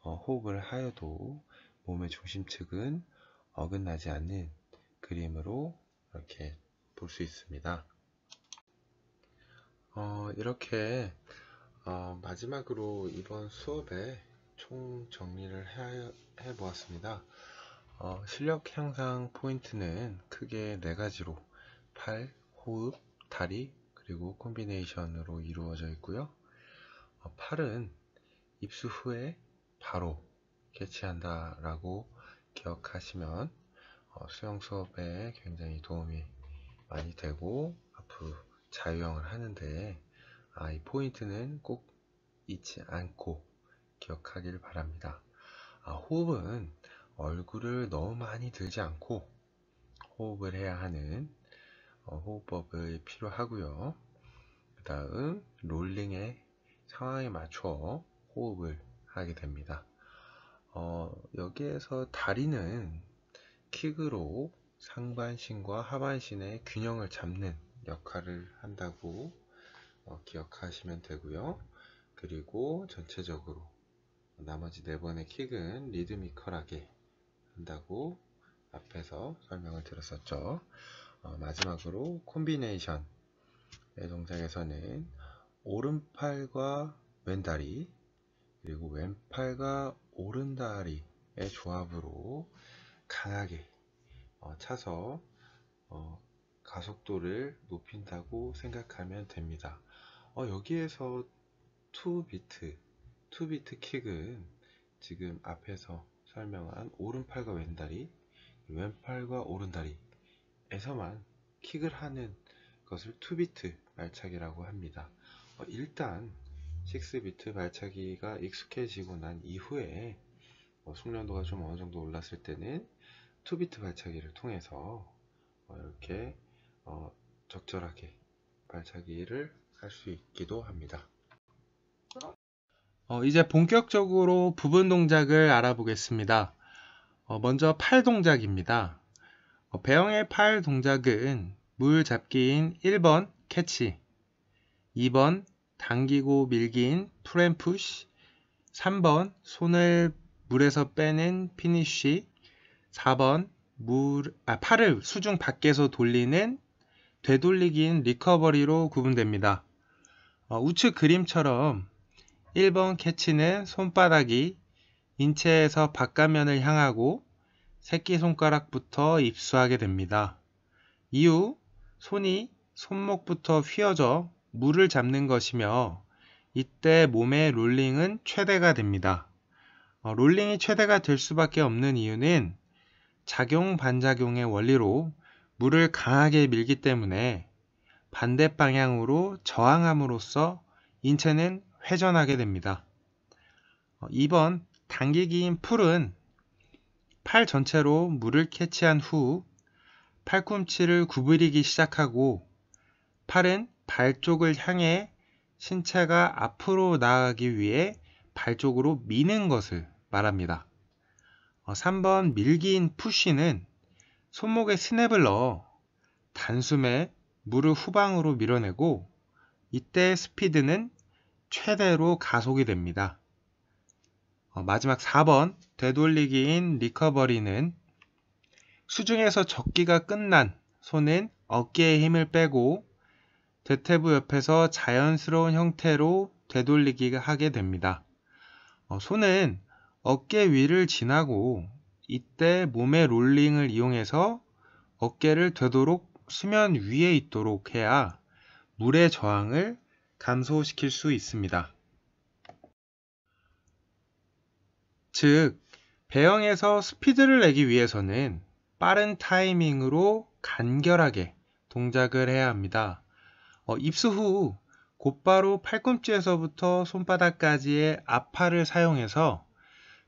호흡을 하여도 몸의 중심축은 어긋나지 않는 그림으로 이렇게 볼 수 있습니다. 이렇게 마지막으로 이번 수업에 총 정리를 해 보았습니다. 실력 향상 포인트는 크게 4가지로 팔, 호흡, 다리, 그리고 콤비네이션으로 이루어져 있고요. 팔은 입수 후에 바로 캐치한다 라고 기억하시면 수영 수업에 굉장히 도움이 많이 되고 앞으로 자유형을 하는데 이 포인트는 꼭 잊지 않고 기억하길 바랍니다. 호흡은 얼굴을 너무 많이 들지 않고 호흡을 해야 하는 호흡법이 필요하고요. 그 다음 롤링의 상황에 맞춰 호흡을 하게 됩니다. 여기에서 다리는 킥으로 상반신과 하반신의 균형을 잡는 역할을 한다고 기억하시면 되고요. 그리고 전체적으로 나머지 4번의 킥은 리드미컬하게 한다고 앞에서 설명을 드렸었죠. 마지막으로 콤비네이션의 동작에서는 오른팔과 왼다리 그리고 왼팔과 오른다리의 조합으로 강하게 차서 가속도를 높인다고 생각하면 됩니다. 여기에서 투비트 킥은 지금 앞에서 설명한 오른팔과 왼다리, 왼팔과 오른다리에서만 킥을 하는 것을 투비트 발차기라고 합니다. 일단 6비트 발차기가 익숙해지고 난 이후에 숙련도가 좀 어느 정도 올랐을 때는 투비트 발차기를 통해서 이렇게 적절하게 발차기를 할 수 있기도 합니다. 이제 본격적으로 부분 동작을 알아보겠습니다. 먼저 팔 동작입니다. 배영의 팔 동작은 물 잡기인 1번 캐치, 2번 당기고 밀기인 풀앤푸시, 3번 손을 물에서 빼는 피니쉬, 4번 팔을 수중 밖에서 돌리는 되돌리기인 리커버리로 구분됩니다. 우측 그림처럼 1번 캐치는 손바닥이 인체에서 바깥면을 향하고 새끼손가락부터 입수하게 됩니다. 이후 손이 손목부터 휘어져 물을 잡는 것이며 이때 몸의 롤링은 최대가 됩니다. 롤링이 최대가 될 수밖에 없는 이유는 작용 반작용의 원리로 물을 강하게 밀기 때문에 반대 방향으로 저항함으로써 인체는 회전하게 됩니다. 2번 당기기인 풀은 팔 전체로 물을 캐치한 후 팔꿈치를 구부리기 시작하고 팔은 발 쪽을 향해 신체가 앞으로 나아가기 위해 발 쪽으로 미는 것을 말합니다. 3번 밀기인 푸쉬는 손목에 스냅을 넣어 단숨에 물을 후방으로 밀어내고 이때 스피드는 최대로 가속이 됩니다. 마지막 4번 되돌리기인 리커버리는 수중에서 적기가 끝난 손은 어깨에 힘을 빼고 대퇴부 옆에서 자연스러운 형태로 되돌리기가 하게 됩니다. 손은 어깨 위를 지나고 이때 몸의 롤링을 이용해서 어깨를 되도록 수면 위에 있도록 해야 물의 저항을 감소시킬 수 있습니다. 즉, 배영에서 스피드를 내기 위해서는 빠른 타이밍으로 간결하게 동작을 해야 합니다. 입수 후 곧바로 팔꿈치에서부터 손바닥까지의 앞팔을 사용해서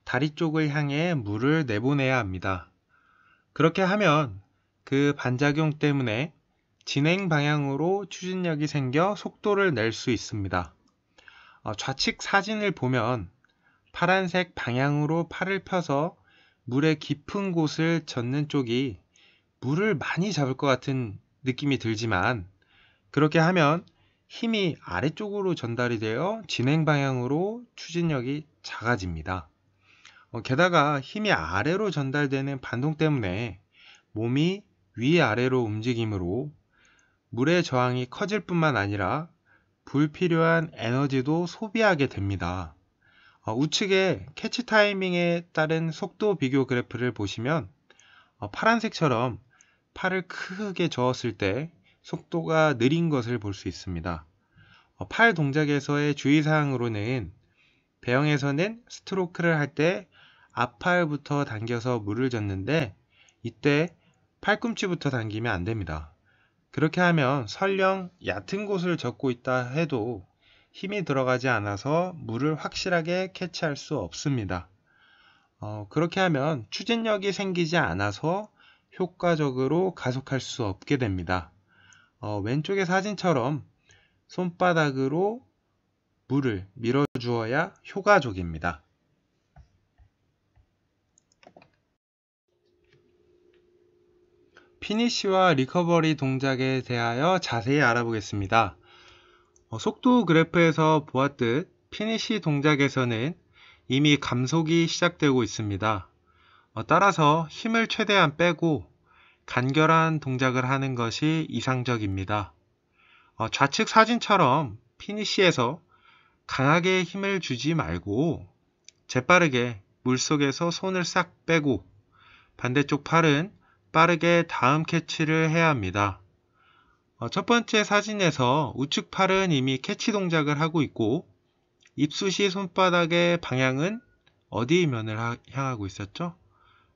다리 쪽을 향해 물을 내보내야 합니다. 그렇게 하면 그 반작용 때문에 진행 방향으로 추진력이 생겨 속도를 낼 수 있습니다. 좌측 사진을 보면 파란색 방향으로 팔을 펴서 물의 깊은 곳을 젓는 쪽이 물을 많이 잡을 것 같은 느낌이 들지만 그렇게 하면 힘이 아래쪽으로 전달이 되어 진행 방향으로 추진력이 작아집니다. 게다가 힘이 아래로 전달되는 반동 때문에 몸이 위아래로 움직이므로 물의 저항이 커질 뿐만 아니라 불필요한 에너지도 소비하게 됩니다. 우측에 캐치 타이밍에 따른 속도 비교 그래프를 보시면 파란색처럼 팔을 크게 저었을 때 속도가 느린 것을 볼 수 있습니다. 팔 동작에서의 주의사항으로는 배영에서는 스트로크를 할 때 앞팔부터 당겨서 물을 젓는데 이때 팔꿈치부터 당기면 안 됩니다. 그렇게 하면 설령 얕은 곳을 젓고 있다 해도 힘이 들어가지 않아서 물을 확실하게 캐치할 수 없습니다. 그렇게 하면 추진력이 생기지 않아서 효과적으로 가속할 수 없게 됩니다. 왼쪽의 사진처럼 손바닥으로 물을 밀어주어야 효과적입니다. 피니쉬와 리커버리 동작에 대하여 자세히 알아보겠습니다. 속도 그래프에서 보았듯 피니쉬 동작에서는 이미 감속이 시작되고 있습니다. 따라서 힘을 최대한 빼고 간결한 동작을 하는 것이 이상적입니다. 좌측 사진처럼 피니쉬에서 강하게 힘을 주지 말고 재빠르게 물속에서 손을 싹 빼고 반대쪽 팔은 빠르게 다음 캐치를 해야 합니다. 첫 번째 사진에서 우측 팔은 이미 캐치 동작을 하고 있고 입수시 손바닥의 방향은 어디 면을 향하고 있었죠?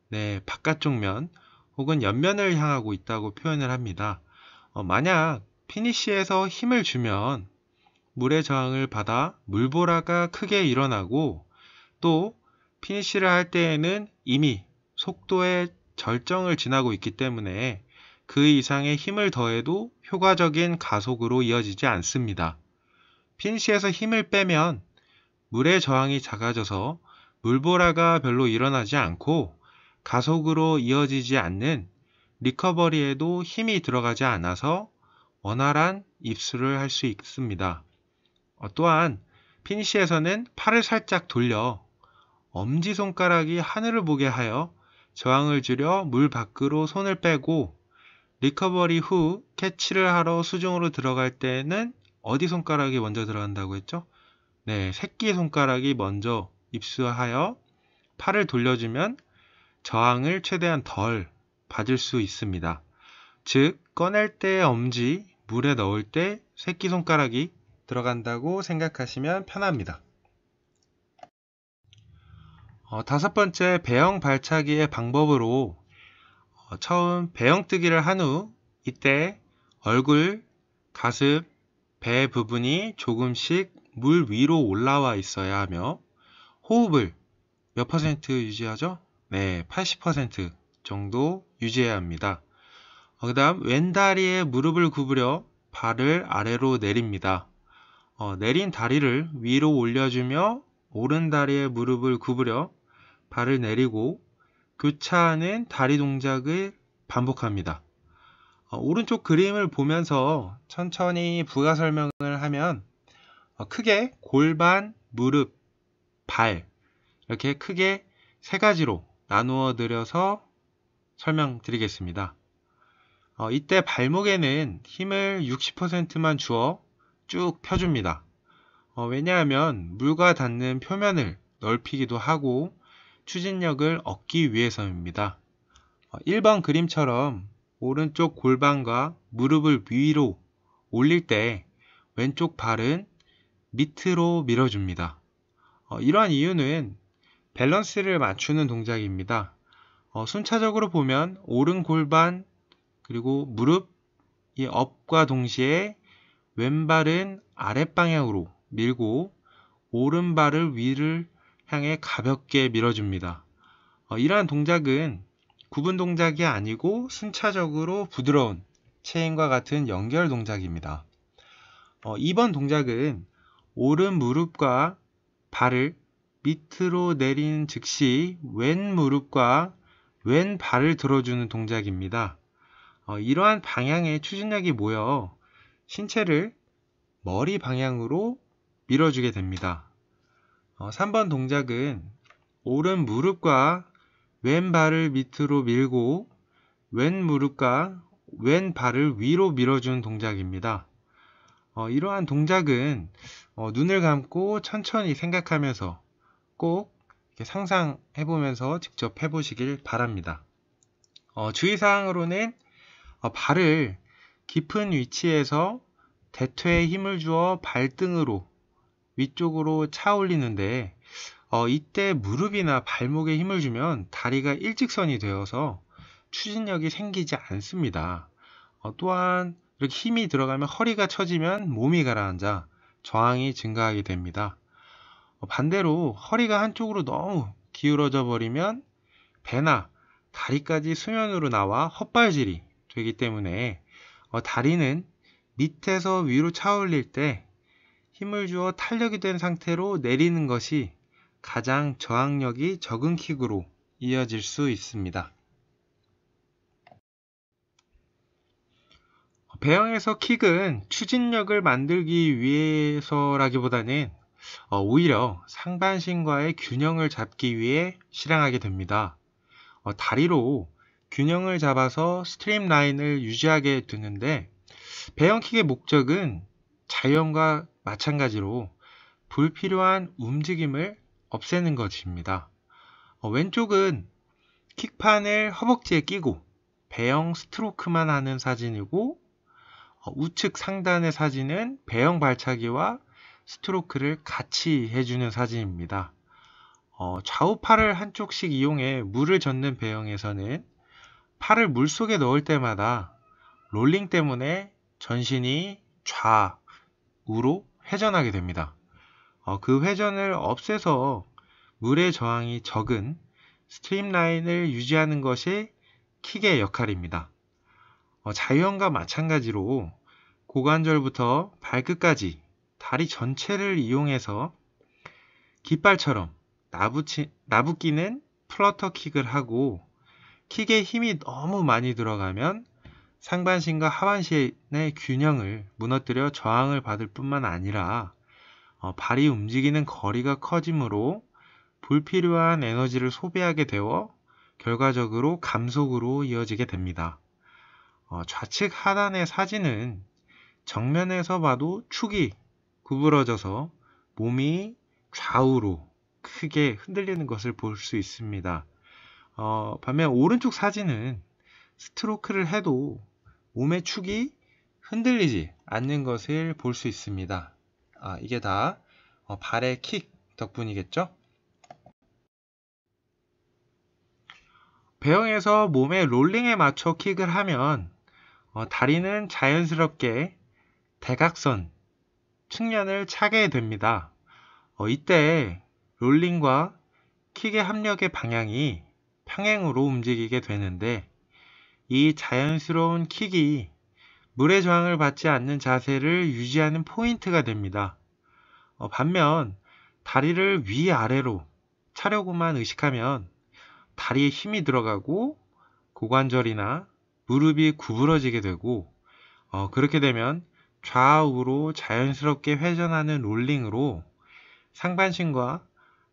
네, 바깥쪽 면 혹은 옆면을 향하고 있다고 표현을 합니다. 만약 피니쉬에서 힘을 주면 물의 저항을 받아 물보라가 크게 일어나고 또 피니쉬를 할 때에는 이미 속도의 절정을 지나고 있기 때문에 그 이상의 힘을 더해도 효과적인 가속으로 이어지지 않습니다. 피니쉬에서 힘을 빼면 물의 저항이 작아져서 물보라가 별로 일어나지 않고 가속으로 이어지지 않는 리커버리에도 힘이 들어가지 않아서 원활한 입수를 할 수 있습니다. 또한 피니쉬에서는 팔을 살짝 돌려 엄지손가락이 하늘을 보게 하여 저항을 줄여 물 밖으로 손을 빼고 리커버리 후 캐치를 하러 수중으로 들어갈 때는 어디 손가락이 먼저 들어간다고 했죠? 네, 새끼손가락이 먼저 입수하여 팔을 돌려주면 저항을 최대한 덜 받을 수 있습니다. 즉, 꺼낼 때 엄지, 물에 넣을 때 새끼손가락이 들어간다고 생각하시면 편합니다. 다섯 번째, 배영 발차기의 방법으로 처음 배영뜨기를 한 후 이때 얼굴, 가슴, 배 부분이 조금씩 물 위로 올라와 있어야 하며 호흡을 몇 퍼센트 유지하죠? 네, 80% 정도 유지해야 합니다. 그 다음 왼다리에 무릎을 구부려 발을 아래로 내립니다. 내린 다리를 위로 올려주며 오른다리에 무릎을 구부려 발을 내리고 교차하는 다리 동작을 반복합니다. 오른쪽 그림을 보면서 천천히 부가 설명을 하면 크게 골반, 무릎, 발 이렇게 크게 세 가지로 나누어 드려서 설명드리겠습니다. 이때 발목에는 힘을 60%만 주어 쭉 펴줍니다. 왜냐하면 물과 닿는 표면을 넓히기도 하고 추진력을 얻기 위해서입니다. 1번 그림처럼 오른쪽 골반과 무릎을 위로 올릴 때 왼쪽 발은 밑으로 밀어줍니다. 이러한 이유는 밸런스를 맞추는 동작입니다. 순차적으로 보면 오른 골반 그리고 무릎이 업과 동시에 왼발은 아랫방향으로 밀고 오른발을 위를 향해 가볍게 밀어줍니다. 이러한 동작은 구분 동작이 아니고 순차적으로 부드러운 체인과 같은 연결 동작입니다. 2번 동작은 오른 무릎과 발을 밑으로 내리는 즉시 왼 무릎과 왼 발을 들어주는 동작입니다. 이러한 방향의 추진력이 모여 신체를 머리 방향으로 밀어주게 됩니다. 3번 동작은 오른 무릎과 왼 발을 밑으로 밀고 왼 무릎과 왼 발을 위로 밀어주는 동작입니다. 이러한 동작은 눈을 감고 천천히 생각하면서 꼭 이렇게 상상해 보면서 직접 해보시길 바랍니다. 주의사항으로는 발을 깊은 위치에서 대퇴에 힘을 주어 발등으로 위쪽으로 차 올리는데 이때 무릎이나 발목에 힘을 주면 다리가 일직선이 되어서 추진력이 생기지 않습니다. 또한 이렇게 힘이 들어가면 허리가 처지면 몸이 가라앉아 저항이 증가하게 됩니다. 반대로 허리가 한쪽으로 너무 기울어져 버리면 배나 다리까지 수면으로 나와 헛발질이 되기 때문에 다리는 밑에서 위로 차 올릴 때 힘을 주어 탄력이 된 상태로 내리는 것이 가장 저항력이 적은 킥으로 이어질 수 있습니다. 배영에서 킥은 추진력을 만들기 위해서라기보다는 오히려 상반신과의 균형을 잡기 위해 실행하게 됩니다. 다리로 균형을 잡아서 스트림라인을 유지하게 되는데, 배영킥의 목적은 자유형과 마찬가지로 불필요한 움직임을 없애는 것입니다. 왼쪽은 킥판을 허벅지에 끼고 배영 스트로크만 하는 사진이고, 우측 상단의 사진은 배영 발차기와 스트로크를 같이 해주는 사진입니다. 좌우 팔을 한쪽씩 이용해 물을 젓는 배영에서는 팔을 물속에 넣을 때마다 롤링 때문에 전신이 좌우로 회전하게 됩니다. 그 회전을 없애서 물의 저항이 적은 스트림라인을 유지하는 것이 킥의 역할입니다. 자유형과 마찬가지로 고관절부터 발끝까지 다리 전체를 이용해서 깃발처럼 나부끼는 플러터 킥을 하고, 킥에 힘이 너무 많이 들어가면 상반신과 하반신의 균형을 무너뜨려 저항을 받을 뿐만 아니라 발이 움직이는 거리가 커지므로 불필요한 에너지를 소비하게 되어 결과적으로 감속으로 이어지게 됩니다. 좌측 하단의 사진은 정면에서 봐도 축이 구부러져서 몸이 좌우로 크게 흔들리는 것을 볼 수 있습니다. 반면 오른쪽 사진은 스트로크를 해도 몸의 축이 흔들리지 않는 것을 볼 수 있습니다. 이게 다 발의 킥 덕분이겠죠? 배영에서 몸의 롤링에 맞춰 킥을 하면 다리는 자연스럽게 대각선 측면을 차게 됩니다. 이때 롤링과 킥의 합력의 방향이 평행으로 움직이게 되는데, 이 자연스러운 킥이 물의 저항을 받지 않는 자세를 유지하는 포인트가 됩니다. 반면 다리를 위아래로 차려고만 의식하면 다리에 힘이 들어가고 고관절이나 무릎이 구부러지게 되고, 그렇게 되면 좌우로 자연스럽게 회전하는 롤링으로 상반신과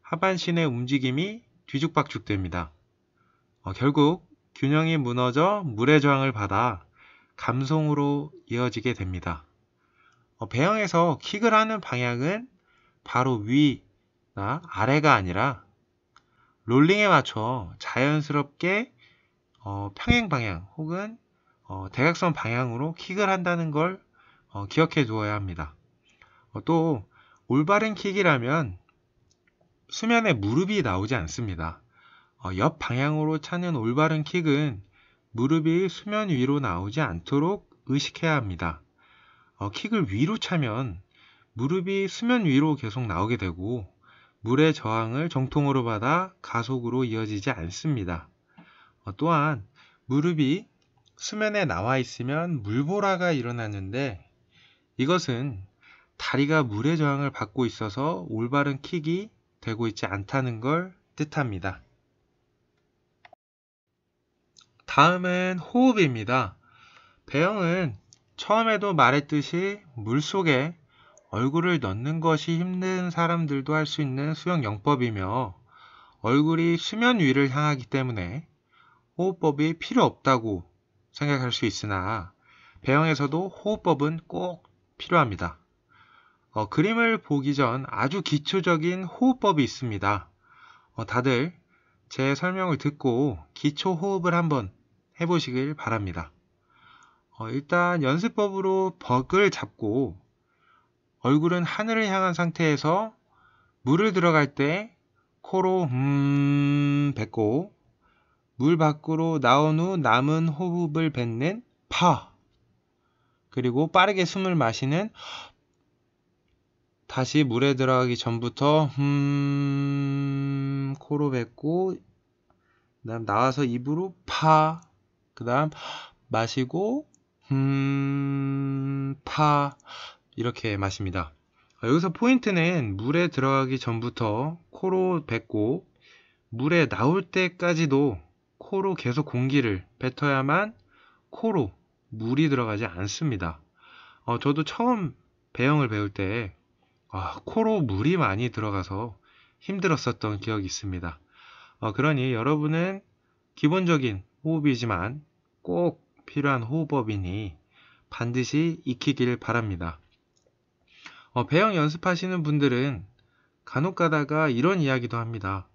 하반신의 움직임이 뒤죽박죽 됩니다. 결국 균형이 무너져 물의 저항을 받아 감송으로 이어지게 됩니다. 배영에서 킥을 하는 방향은 바로 위나 아래가 아니라 롤링에 맞춰 자연스럽게 평행 방향 혹은 대각선 방향으로 킥을 한다는 걸 기억해 두어야 합니다. 또 올바른 킥이라면 수면에 무릎이 나오지 않습니다. 옆 방향으로 차는 올바른 킥은 무릎이 수면 위로 나오지 않도록 의식해야 합니다. 킥을 위로 차면 무릎이 수면 위로 계속 나오게 되고 물의 저항을 정통으로 받아 가속으로 이어지지 않습니다. 또한 무릎이 수면에 나와 있으면 물보라가 일어나는데, 이것은 다리가 물의 저항을 받고 있어서 올바른 킥이 되고 있지 않다는 걸 뜻합니다. 다음은 호흡입니다. 배영은 처음에도 말했듯이 물속에 얼굴을 넣는 것이 힘든 사람들도 할 수 있는 수영 영법이며, 얼굴이 수면 위를 향하기 때문에 호흡법이 필요 없다고 생각할 수 있으나, 배영에서도 호흡법은 꼭 필요합니다. 그림을 보기 전 아주 기초적인 호흡법이 있습니다. 다들 제 설명을 듣고 기초 호흡을 한번 해보시길 바랍니다. 일단 연습법으로 벽을 잡고 얼굴은 하늘을 향한 상태에서 물을 들어갈 때 코로 뱉고, 물 밖으로 나온 후 남은 호흡을 뱉는 파, 그리고 빠르게 숨을 마시는, 다시 물에 들어가기 전부터 코로 뱉고, 그 다음 나와서 입으로 파, 그 다음 마시고 파, 이렇게 마십니다. 여기서 포인트는 물에 들어가기 전부터 코로 뱉고 물에 나올 때까지도 코로 계속 공기를 뱉어야만 코로 물이 들어가지 않습니다. 저도 처음 배영을 배울 때 코로 물이 많이 들어가서 힘들었었던 기억이 있습니다. 그러니 여러분은 기본적인 호흡이지만 꼭 필요한 호흡법이니 반드시 익히길 바랍니다. 배영 연습하시는 분들은 간혹 가다가 이런 이야기도 합니다.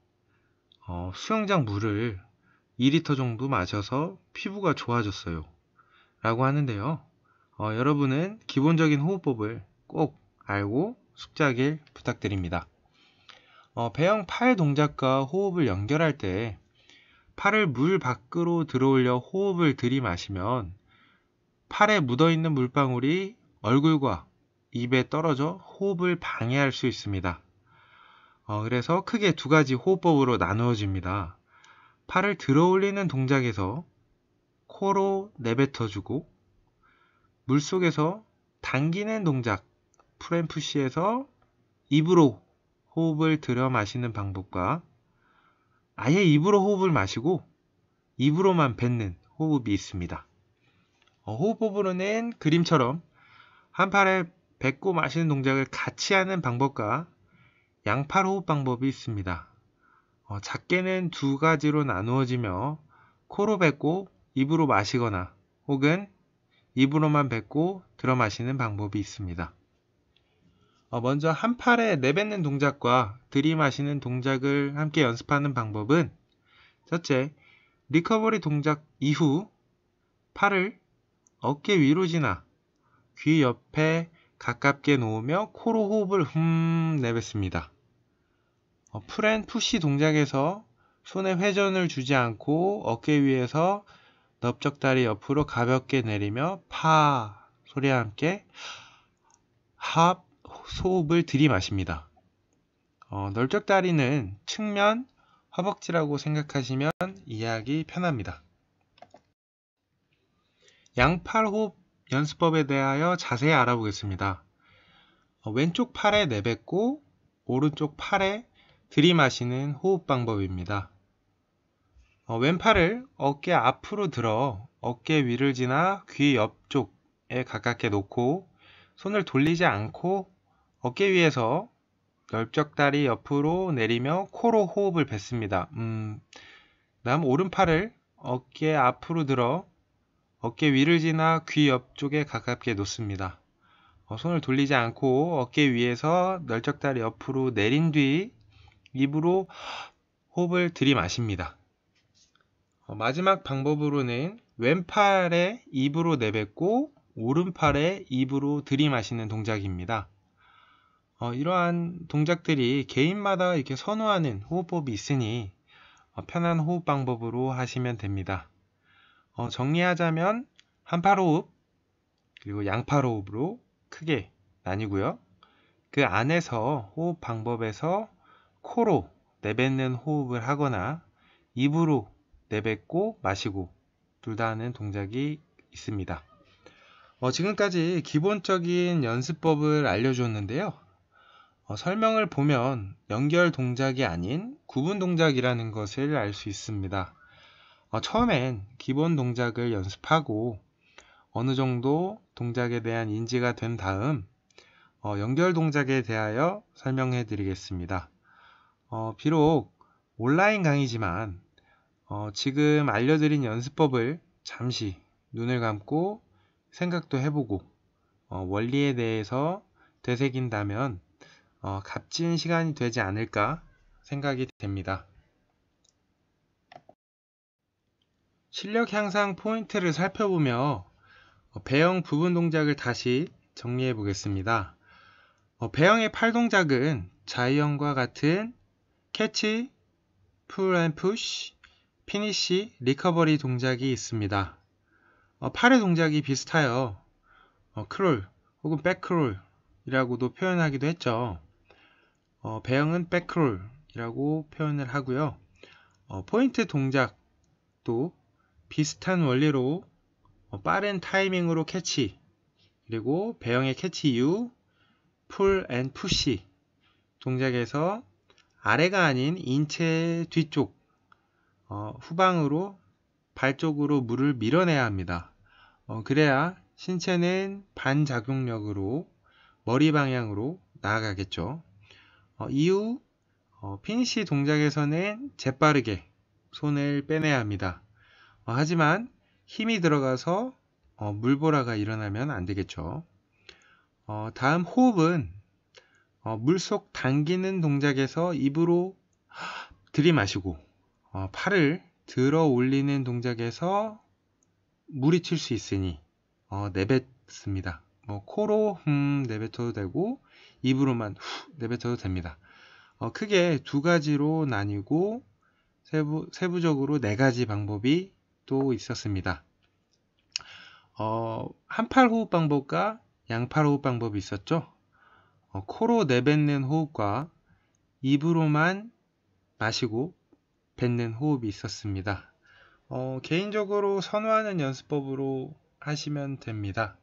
수영장 물을 2리터 정도 마셔서 피부가 좋아졌어요 라고 하는데요. 여러분은 기본적인 호흡법을 꼭 알고 숙지하길 부탁드립니다. 배영 팔 동작과 호흡을 연결할 때 팔을 물 밖으로 들어올려 호흡을 들이마시면 팔에 묻어있는 물방울이 얼굴과 입에 떨어져 호흡을 방해할 수 있습니다. 그래서 크게 두 가지 호흡법으로 나누어집니다. 팔을 들어올리는 동작에서 코로 내뱉어주고 물속에서 당기는 동작 풀앤푸시에서 입으로 호흡을 들여 마시는 방법과 아예 입으로 호흡을 마시고 입으로만 뱉는 호흡이 있습니다. 호흡법으로는 그림처럼 한 팔에 뱉고 마시는 동작을 같이 하는 방법과 양팔 호흡 방법이 있습니다. 작게는 두 가지로 나누어지며 코로 뱉고 입으로 마시거나 혹은 입으로만 뱉고 들어 마시는 방법이 있습니다. 먼저 한 팔에 내뱉는 동작과 들이마시는 동작을 함께 연습하는 방법은 첫째, 리커버리 동작 이후 팔을 어깨 위로 지나 귀 옆에 가깝게 놓으며 코로 호흡을 내뱉습니다. 풀앤푸시 동작에서 손에 회전을 주지 않고 어깨 위에서 넓적다리 옆으로 가볍게 내리며 파 소리와 함께 합 호흡을 들이마십니다. 넓적다리는 측면 허벅지라고 생각하시면 이해하기 편합니다. 양팔 호흡 연습법에 대하여 자세히 알아보겠습니다. 왼쪽 팔에 내뱉고 오른쪽 팔에 들이마시는 호흡 방법입니다. 왼팔을 어깨 앞으로 들어 어깨 위를 지나 귀 옆쪽에 가깝게 놓고 손을 돌리지 않고 어깨 위에서 넓적다리 옆으로 내리며 코로 호흡을 뱉습니다. 다음 오른팔을 어깨 앞으로 들어 어깨 위를 지나 귀 옆쪽에 가깝게 놓습니다. 손을 돌리지 않고 어깨 위에서 넓적다리 옆으로 내린 뒤 입으로 호흡을 들이마십니다. 마지막 방법으로는 왼팔에 입으로 내뱉고 오른팔에 입으로 들이마시는 동작입니다. 이러한 동작들이 개인마다 이렇게 선호하는 호흡법이 있으니 편한 호흡 방법으로 하시면 됩니다. 정리하자면 한팔 호흡 그리고 양팔 호흡으로 크게 나뉘고요. 그 안에서 호흡 방법에서 코로 내뱉는 호흡을 하거나 입으로 내뱉고 마시고 둘 다 하는 동작이 있습니다. 지금까지 기본적인 연습법을 알려주었는데요. 설명을 보면 연결 동작이 아닌 구분 동작이라는 것을 알 수 있습니다. 처음엔 기본 동작을 연습하고 어느 정도 동작에 대한 인지가 된 다음 연결 동작에 대하여 설명해 드리겠습니다. 비록 온라인 강의지만 지금 알려드린 연습법을 잠시 눈을 감고 생각도 해보고 원리에 대해서 되새긴다면 값진 시간이 되지 않을까 생각이 됩니다. 실력 향상 포인트를 살펴보며 배영 부분 동작을 다시 정리해 보겠습니다. 배영의 팔 동작은 자이언과 같은 캐치, 풀 앤 푸시, 피니시, 리커버리 동작이 있습니다. 팔의 동작이 비슷하여 크롤 혹은 백크롤 이라고도 표현하기도 했죠. 배영은 백크롤 이라고 표현을 하고요. 포인트 동작도 비슷한 원리로 빠른 타이밍으로 캐치 그리고 배영의 캐치 이후 pull and push 동작에서 아래가 아닌 인체 뒤쪽 후방으로 발 쪽으로 물을 밀어내야 합니다. 그래야 신체는 반작용력으로 머리 방향으로 나아가겠죠. 이후 피니시 동작에서는 재빠르게 손을 빼내야 합니다. 하지만 힘이 들어가서 물보라가 일어나면 안 되겠죠. 다음 호흡은 물속 당기는 동작에서 입으로 들이마시고 팔을 들어 올리는 동작에서 물이 튈 수 있으니 내뱉습니다. 코로 내뱉어도 되고 입으로만 후 내뱉어도 됩니다. 크게 두 가지로 나뉘고 세부적으로 네 가지 방법이 또 있었습니다. 한팔 호흡 방법과 양팔 호흡 방법이 있었죠. 코로 내뱉는 호흡과 입으로만 마시고 뱉는 호흡이 있었습니다. 개인적으로 선호하는 연습법으로 하시면 됩니다.